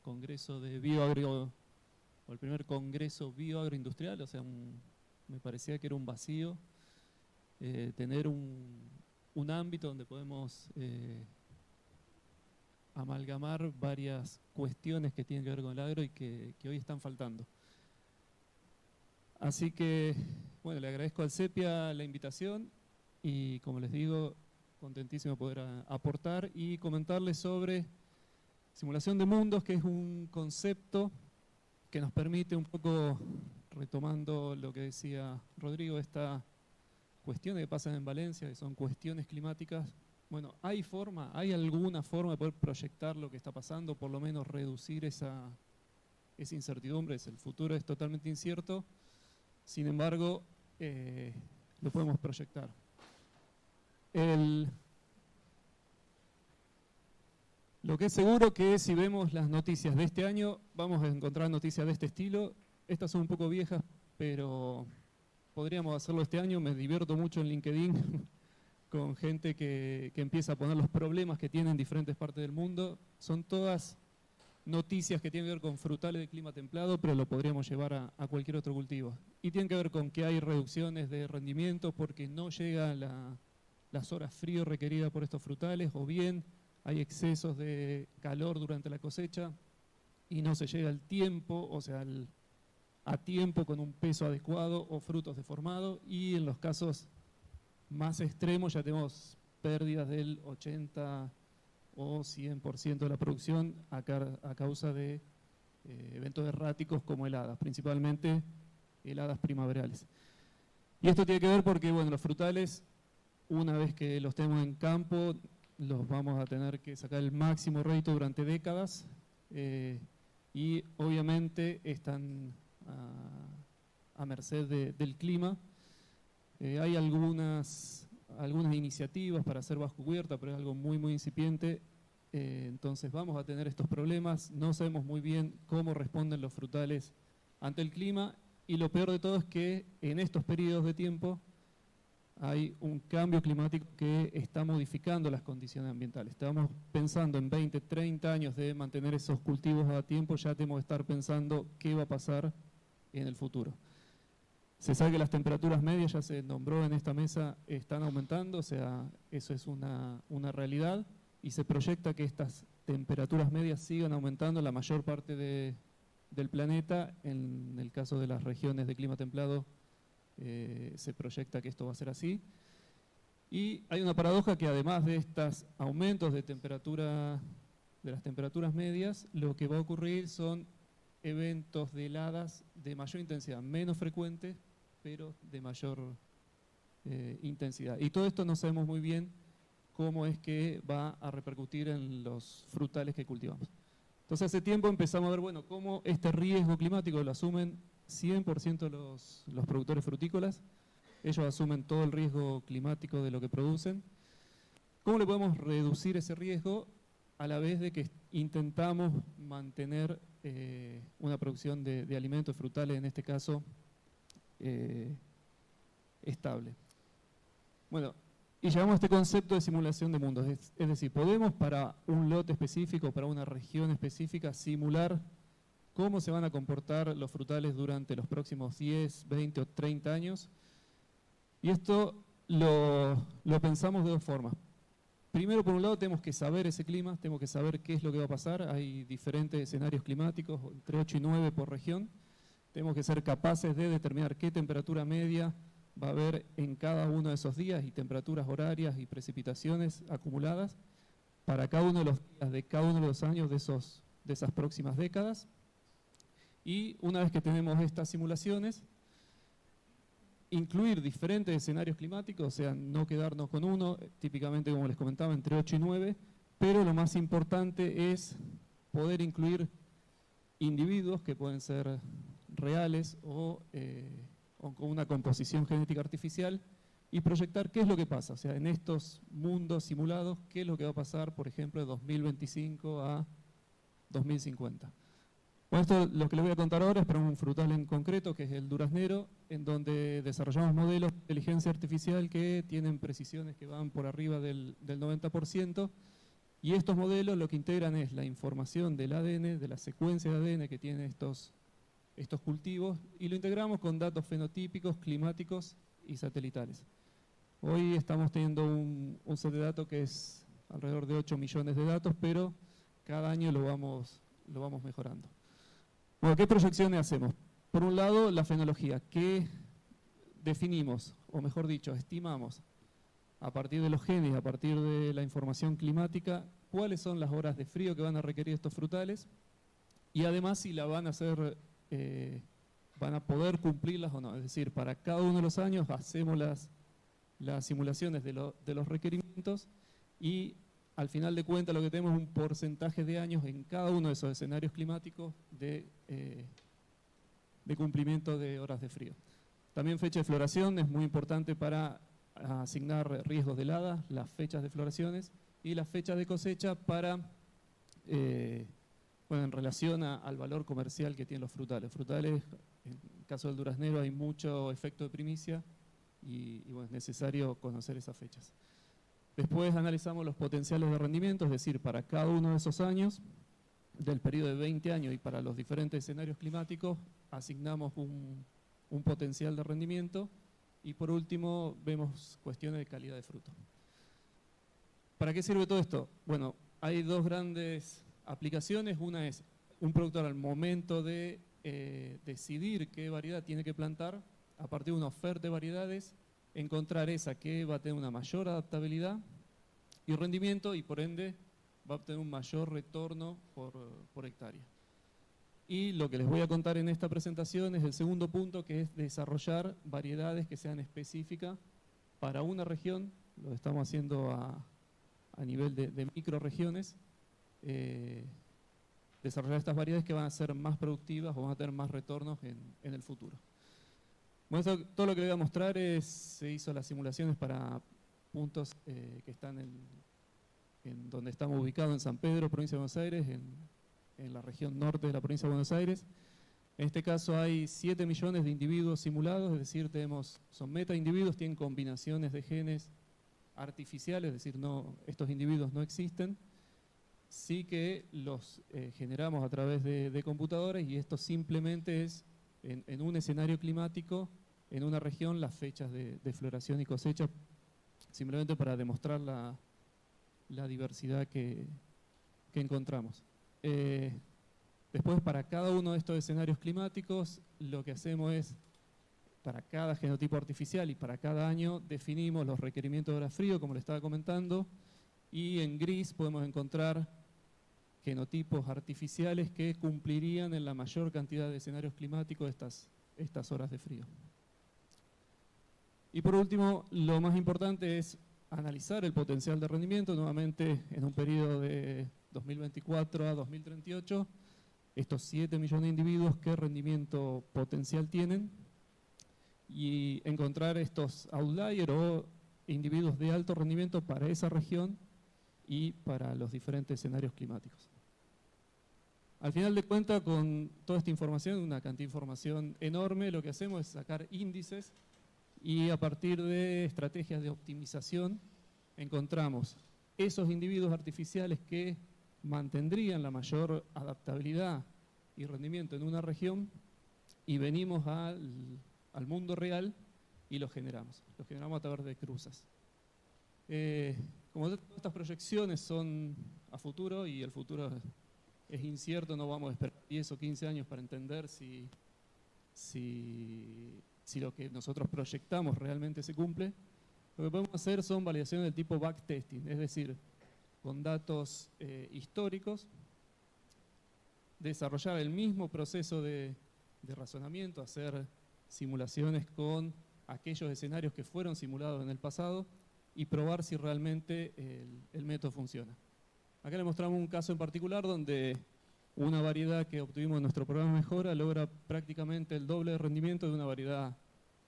congreso de el primer congreso bioagroindustrial. O sea, me parecía que era un vacío tener un ámbito donde podemos amalgamar varias cuestiones que tienen que ver con el agro y que hoy están faltando. Así que, le agradezco al CEPIA la invitación y, como les digo, contentísimo de poder aportar y comentarles sobre simulación de mundos, que es un concepto que nos permite un poco, retomando lo que decía Rodrigo, esta cuestiones que pasan en Valencia, que son cuestiones climáticas. Bueno, ¿hay alguna forma de poder proyectar lo que está pasando, por lo menos reducir esa incertidumbre? El futuro es totalmente incierto, sin embargo, lo podemos proyectar. Lo que es seguro que si vemos las noticias de este año, vamos a encontrar noticias de este estilo. Estas son un poco viejas, pero podríamos hacerlo este año. Me divierto mucho en LinkedIn con gente que empieza a poner los problemas que tienen en diferentes partes del mundo. Son todas noticias que tienen que ver con frutales de clima templado, pero lo podríamos llevar a cualquier otro cultivo. Y tienen que ver con que hay reducciones de rendimiento porque no llega las horas frío requeridas por estos frutales, o bien hay excesos de calor durante la cosecha y no se llega al tiempo, o sea, a tiempo con un peso adecuado o frutos deformados, y en los casos más extremos ya tenemos pérdidas del 80 o 100% de la producción a causa de eventos erráticos como heladas, principalmente heladas primaverales. Y esto tiene que ver porque, bueno, los frutales, una vez que los tenemos en campo, los vamos a tener que sacar el máximo rédito durante décadas, y obviamente están a merced del clima. Hay algunas iniciativas para hacer bajo cubierta, pero es algo muy, muy incipiente. Entonces vamos a tener estos problemas. No sabemos muy bien cómo responden los frutales ante el clima, y lo peor de todo es que en estos periodos de tiempo hay un cambio climático que está modificando las condiciones ambientales. Estamos pensando en 20, 30 años de mantener esos cultivos a tiempo, ya tenemos que estar pensando qué va a pasar en el futuro. Se sabe que las temperaturas medias, ya se nombró en esta mesa, están aumentando, o sea, eso es una realidad, y se proyecta que estas temperaturas medias sigan aumentando en la mayor parte del planeta. En el caso de las regiones de clima templado, se proyecta que esto va a ser así. Y hay una paradoja, que además de estos aumentos de temperatura, de las temperaturas medias, lo que va a ocurrir son eventos de heladas de mayor intensidad, menos frecuentes, pero de mayor intensidad. Y todo esto no sabemos muy bien cómo es que va a repercutir en los frutales que cultivamos. Entonces hace tiempo empezamos a ver, bueno, cómo este riesgo climático lo asumen 100% los productores frutícolas. Ellos asumen todo el riesgo climático de lo que producen. ¿Cómo le podemos reducir ese riesgo a la vez de que intentamos mantener una producción de alimentos frutales, en este caso, estable? Bueno, y llegamos a este concepto de simulación de mundos. Es decir, podemos para un lote específico, para una región específica, simular cómo se van a comportar los frutales durante los próximos 10, 20 o 30 años. Y esto lo pensamos de dos formas. Primero, por un lado, tenemos que saber ese clima, tenemos que saber qué es lo que va a pasar. Hay diferentes escenarios climáticos, entre 8 y 9 por región. Tenemos que ser capaces de determinar qué temperatura media va a haber en cada uno de esos días, y temperaturas horarias y precipitaciones acumuladas para cada uno de los días de cada uno de los años de esas próximas décadas. Y una vez que tenemos estas simulaciones, incluir diferentes escenarios climáticos, o sea, no quedarnos con uno, típicamente, como les comentaba, entre 8 y 9, pero lo más importante es poder incluir individuos que pueden ser reales o con una composición genética artificial, y proyectar qué es lo que pasa, o sea, en estos mundos simulados, qué es lo que va a pasar, por ejemplo, de 2025 a 2050. Bueno, esto lo que les voy a contar ahora es para un frutal en concreto, que es el duraznero, en donde desarrollamos modelos de inteligencia artificial que tienen precisiones que van por arriba del 90%, y estos modelos lo que integran es la información del ADN, de la secuencia de ADN que tienen estos cultivos, y lo integramos con datos fenotípicos, climáticos y satelitales. Hoy estamos teniendo un set de datos que es alrededor de 8 millones de datos, pero cada año lo vamos mejorando. Bueno, ¿qué proyecciones hacemos? Por un lado, la fenología, que definimos, o mejor dicho, estimamos a partir de los genes, a partir de la información climática, cuáles son las horas de frío que van a requerir estos frutales, y además si la van a ser van a poder cumplirlas o no. Es decir, para cada uno de los años hacemos las simulaciones de los requerimientos y al final de cuentas lo que tenemos es un porcentaje de años en cada uno de esos escenarios climáticos de cumplimiento de horas de frío. También fecha de floración es muy importante para asignar riesgos de heladas, las fechas de floraciones y las fechas de cosecha para, bueno, en relación al valor comercial que tienen los frutales. Frutales, en el caso del duraznero hay mucho efecto de primicia y bueno, es necesario conocer esas fechas. Después analizamos los potenciales de rendimiento, es decir, para cada uno de esos años, del periodo de 20 años y para los diferentes escenarios climáticos, asignamos un potencial de rendimiento y por último vemos cuestiones de calidad de fruto. ¿Para qué sirve todo esto? Bueno, hay dos grandes aplicaciones. Una es un productor al momento de decidir qué variedad tiene que plantar, a partir de una oferta de variedades, encontrar esa que va a tener una mayor adaptabilidad y rendimiento y por ende va a obtener un mayor retorno por hectárea. Y lo que les voy a contar en esta presentación es el segundo punto, que es desarrollar variedades que sean específicas para una región. Lo estamos haciendo a nivel de microregiones. Desarrollar estas variedades que van a ser más productivas o van a tener más retornos en el futuro. Bueno, todo lo que les voy a mostrar se hizo las simulaciones para puntos que están en donde estamos ubicados, en San Pedro, provincia de Buenos Aires, en la región norte de la provincia de Buenos Aires. En este caso hay 7 millones de individuos simulados, es decir, son meta-individuos, tienen combinaciones de genes artificiales, es decir, estos individuos no existen. Sí que los generamos a través de computadoras y esto simplemente es en un escenario climático, en una región, las fechas de floración y cosecha, simplemente para demostrar la diversidad que encontramos. Después, para cada uno de estos escenarios climáticos, lo que hacemos es, para cada genotipo artificial y para cada año, definimos los requerimientos de hora frío, como le estaba comentando, y en gris podemos encontrar genotipos artificiales que cumplirían en la mayor cantidad de escenarios climáticos estas horas de frío. Y por último, lo más importante es analizar el potencial de rendimiento, nuevamente en un periodo de 2024 a 2038, estos 7 millones de individuos, qué rendimiento potencial tienen, y encontrar estos outliers o individuos de alto rendimiento para esa región y para los diferentes escenarios climáticos. Al final de cuentas, con toda esta información, una cantidad de información enorme, lo que hacemos es sacar índices y a partir de estrategias de optimización encontramos esos individuos artificiales que mantendrían la mayor adaptabilidad y rendimiento en una región y venimos al mundo real y los generamos a través de cruzas. Como estas proyecciones son a futuro y el futuro es incierto, no vamos a esperar 10 o 15 años para entender si lo que nosotros proyectamos realmente se cumple. Lo que podemos hacer son validaciones del tipo backtesting, es decir, con datos históricos, desarrollar el mismo proceso de razonamiento, hacer simulaciones con aquellos escenarios que fueron simulados en el pasado y probar si realmente el método funciona. Acá le mostramos un caso en particular donde una variedad que obtuvimos en nuestro programa de mejora logra prácticamente el doble de rendimiento de una variedad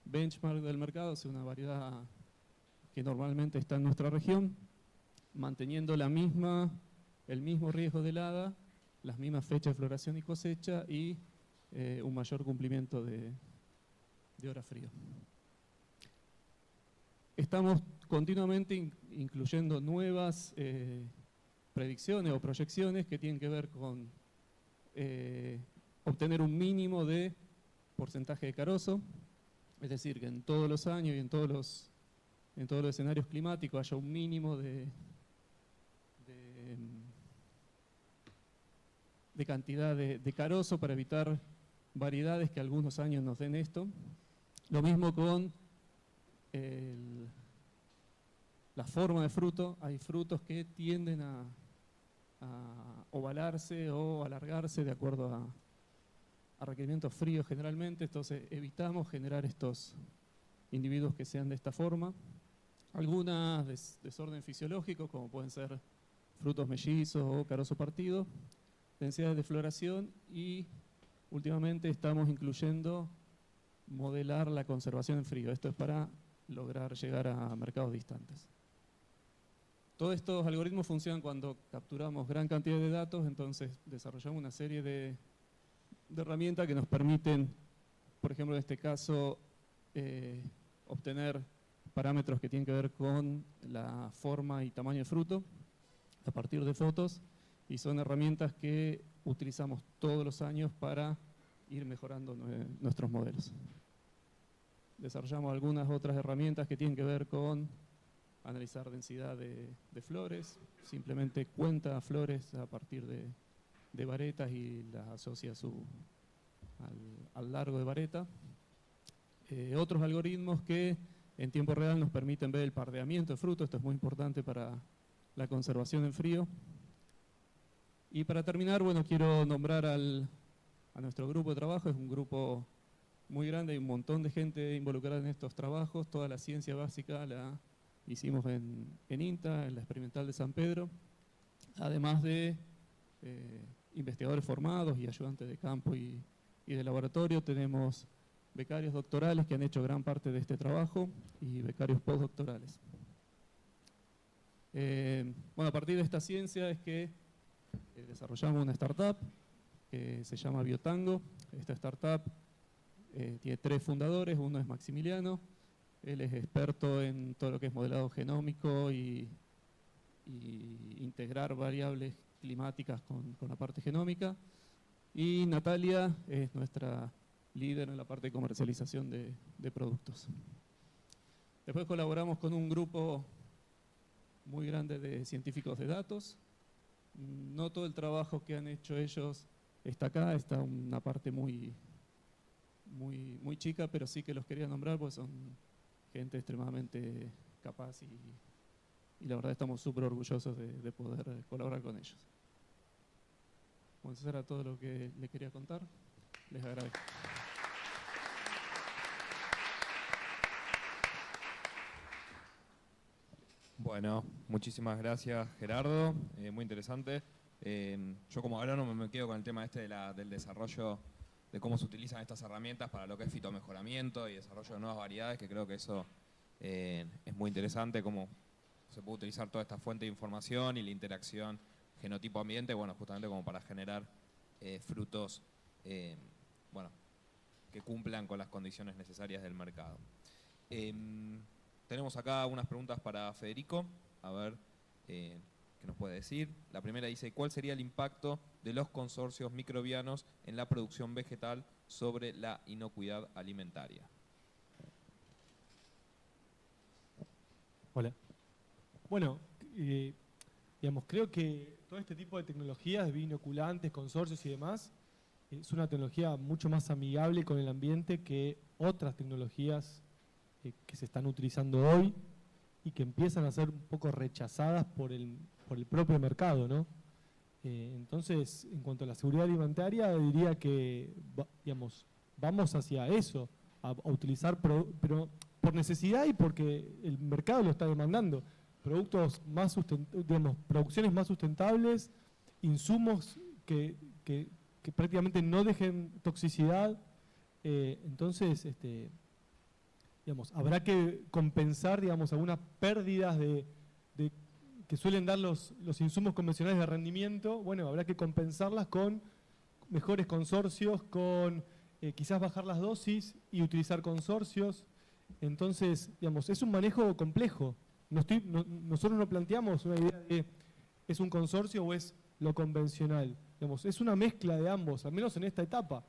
benchmark del mercado, o sea, una variedad que normalmente está en nuestra región, manteniendo el mismo riesgo de helada, las mismas fechas de floración y cosecha y un mayor cumplimiento de hora frío. Estamos continuamente incluyendo nuevas predicciones o proyecciones que tienen que ver con obtener un mínimo de porcentaje de carozo, es decir, que en todos los años y en todos los escenarios climáticos haya un mínimo de cantidad de carozo para evitar variedades que algunos años nos den esto. Lo mismo con la forma de fruto. Hay frutos que tienden a ovalarse o alargarse de acuerdo a requerimientos fríos generalmente, entonces evitamos generar estos individuos que sean de esta forma. Algunas desorden fisiológico, como pueden ser frutos mellizos o carozo partido, densidades de floración, y últimamente estamos incluyendo modelar la conservación en frío. Esto es para lograr llegar a mercados distantes. Todos estos algoritmos funcionan cuando capturamos gran cantidad de datos, entonces desarrollamos una serie de herramientas que nos permiten, por ejemplo en este caso, obtener parámetros que tienen que ver con la forma y tamaño del fruto a partir de fotos, y son herramientas que utilizamos todos los años para ir mejorando nuestros modelos. Desarrollamos algunas otras herramientas que tienen que ver con analizar densidad de flores, simplemente cuenta flores a partir de varetas y las asocia al largo de vareta. Otros algoritmos que en tiempo real nos permiten ver el pardeamiento de fruto. Esto es muy importante para la conservación en frío. Y para terminar, bueno, quiero nombrar a nuestro grupo de trabajo. Es un grupo muy grande, hay un montón de gente involucrada en estos trabajos. Toda la ciencia básica la hicimos en INTA, en la Experimental de San Pedro, además de investigadores formados y ayudantes de campo y de laboratorio. Tenemos becarios doctorales que han hecho gran parte de este trabajo y becarios postdoctorales. Bueno, a partir de esta ciencia es que desarrollamos una startup que se llama Biotango. Esta startup tiene 3 fundadores. Uno es Maximiliano, él es experto en todo lo que es modelado genómico y integrar variables climáticas con la parte genómica. Y Natalia es nuestra líder en la parte de comercialización de productos. Después colaboramos con un grupo muy grande de científicos de datos. No todo el trabajo que han hecho ellos está acá, está una parte muy chica, pero sí que los quería nombrar porque son gente extremadamente capaz y la verdad estamos súper orgullosos de poder colaborar con ellos. Bueno, eso era todo lo que les quería contar. Les agradezco. Bueno, muchísimas gracias, Gerardo. Muy interesante. Yo como agrónomo me quedo con el tema del desarrollo de cómo se utilizan estas herramientas para lo que es fitomejoramiento y desarrollo de nuevas variedades, que creo que eso es muy interesante, cómo se puede utilizar toda esta fuente de información y la interacción genotipo-ambiente, bueno, justamente como para generar frutos bueno, que cumplan con las condiciones necesarias del mercado. Tenemos acá unas preguntas para Federico, a ver qué nos puede decir. La primera dice, ¿cuál sería el impacto de los consorcios microbianos en la producción vegetal sobre la inocuidad alimentaria? Hola. Bueno, digamos, creo que todo este tipo de tecnologías, de bioinoculantes, consorcios y demás, es una tecnología mucho más amigable con el ambiente que otras tecnologías que se están utilizando hoy y que empiezan a ser un poco rechazadas por el propio mercado, ¿no? Entonces, en cuanto a la seguridad alimentaria, diría que digamos, vamos hacia eso, a utilizar, pero por necesidad y porque el mercado lo está demandando, productos más producciones más sustentables, insumos que prácticamente no dejen toxicidad. Entonces, digamos, habrá que compensar, digamos, algunas pérdidas que suelen dar los insumos convencionales de rendimiento. Bueno, habrá que compensarlas con mejores consorcios, con quizás bajar las dosis y utilizar consorcios. Entonces, digamos, es un manejo complejo. Nosotros no planteamos una idea de es un consorcio o es lo convencional. Digamos, es una mezcla de ambos, al menos en esta etapa,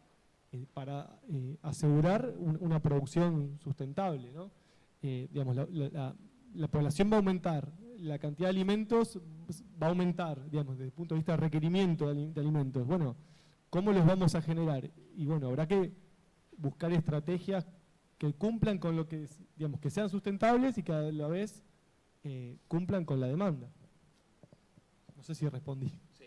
para asegurar una producción sustentable, ¿no? Digamos, la población va a aumentar, la cantidad de alimentos va a aumentar, digamos, desde el punto de vista de requerimiento de alimentos. Bueno, ¿cómo los vamos a generar? Y bueno, habrá que buscar estrategias que cumplan con lo que, digamos, que sean sustentables y que a la vez cumplan con la demanda. No sé si respondí. Sí,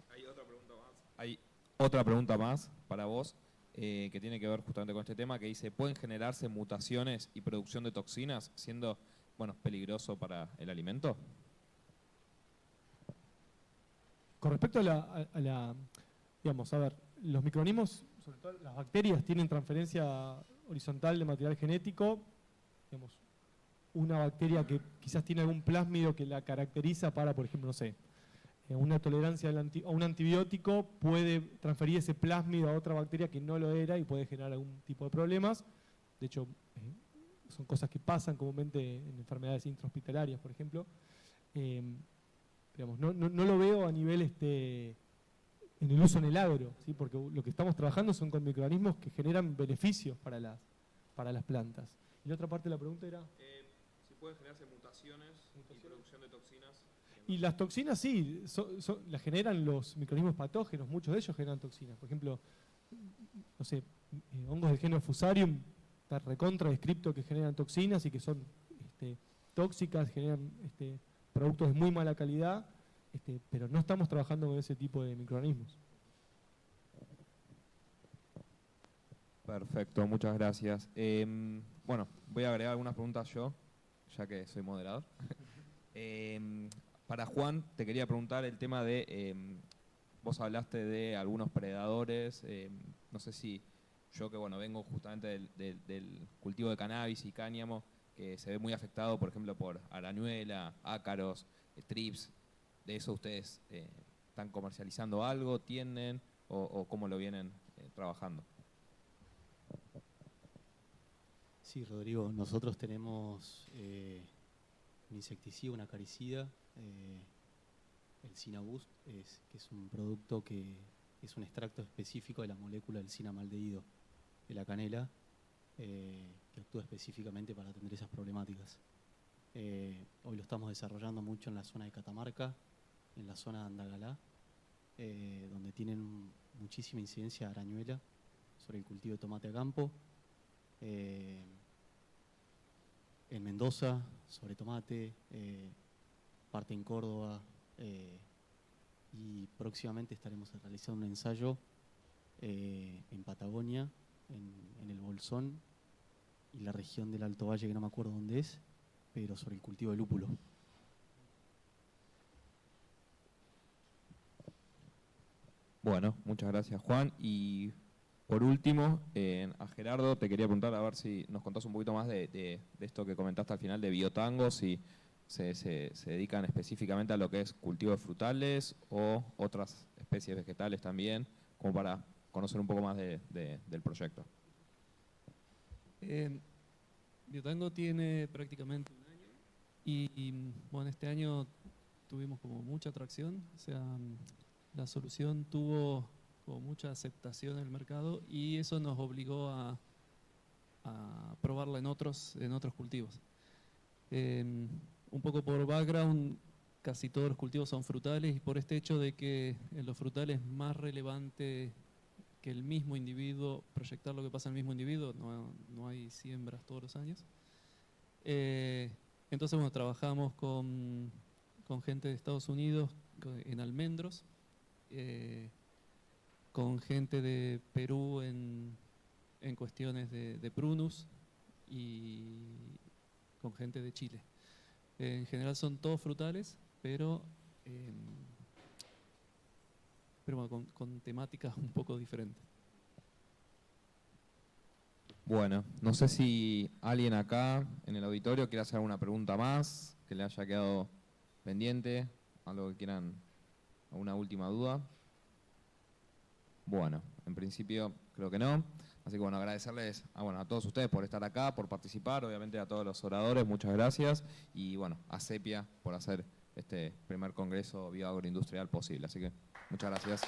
hay otra pregunta más. Hay otra pregunta más para vos. que tiene que ver justamente con este tema, que dice, ¿pueden generarse mutaciones y producción de toxinas siendo, bueno, peligroso para el alimento? Con respecto digamos, a ver, los microorganismos, sobre todo las bacterias, tienen transferencia horizontal de material genético. Digamos, una bacteria que quizás tiene algún plásmido que la caracteriza para, por ejemplo, no sé, una tolerancia a un antibiótico puede transferir ese plásmido a otra bacteria que no lo era y puede generar algún tipo de problemas. De hecho, son cosas que pasan comúnmente en enfermedades intrahospitalarias, por ejemplo. Digamos, no lo veo a nivel en el uso en el agro, ¿sí? Porque lo que estamos trabajando son con microorganismos que generan beneficios para las plantas. Y la otra parte de la pregunta era... si pueden generarse mutaciones y producción de toxinas. Y las toxinas sí, las generan los microorganismos patógenos, muchos de ellos generan toxinas. Por ejemplo, no sé, hongos del género Fusarium, está recontra descripto que generan toxinas y que son tóxicas, generan productos de muy mala calidad, pero no estamos trabajando con ese tipo de microorganismos. Perfecto, muchas gracias. Bueno, voy a agregar algunas preguntas yo, ya que soy moderador. Para Juan, te quería preguntar el tema de, vos hablaste de algunos predadores, no sé si yo que bueno vengo justamente del cultivo de cannabis y cáñamo, que se ve muy afectado, por ejemplo, por arañuela, ácaros, trips. ¿De eso ustedes están comercializando algo, tienen o cómo lo vienen trabajando? Sí, Rodrigo, nosotros tenemos un insecticida, un acaricida, el Cinaboost, que es un producto que es un extracto específico de la molécula del cinamaldehído de la canela, que actúa específicamente para atender esas problemáticas. Hoy lo estamos desarrollando mucho en la zona de Catamarca, en la zona de Andagalá, donde tienen muchísima incidencia de arañuela sobre el cultivo de tomate a campo. En Mendoza, sobre tomate, parte en Córdoba, y próximamente estaremos realizando un ensayo en Patagonia, en el Bolsón y la región del Alto Valle, que no me acuerdo dónde es, pero sobre el cultivo de lúpulo. Bueno, muchas gracias, Juan. Y por último, a Gerardo te quería preguntar a ver si nos contás un poquito más de esto que comentaste al final de Biotango, si se dedican específicamente a lo que es cultivo de frutales o otras especies vegetales también, como para conocer un poco más del proyecto. Biotango tiene prácticamente un año y bueno, este año tuvimos como mucha atracción, o sea, la solución tuvo como mucha aceptación en el mercado y eso nos obligó a probarla en otros cultivos. Un poco por background, casi todos los cultivos son frutales y por este hecho de que en los frutales es más relevante que el mismo individuo, proyectar lo que pasa en el mismo individuo, no hay siembras todos los años. Entonces, bueno, trabajamos con gente de Estados Unidos en almendros, con gente de Perú en cuestiones de prunus y con gente de Chile. En general son todos frutales, pero bueno, con temáticas un poco diferentes. Bueno, no sé si alguien acá en el auditorio quiere hacer alguna pregunta más, que le haya quedado pendiente, algo que quieran, alguna última duda. Bueno, en principio creo que no. Así que bueno, agradecerles a todos ustedes por estar acá, por participar, obviamente a todos los oradores, muchas gracias. Y bueno, a Sepia por hacer este primer congreso bioagroindustrial posible. Así que muchas gracias.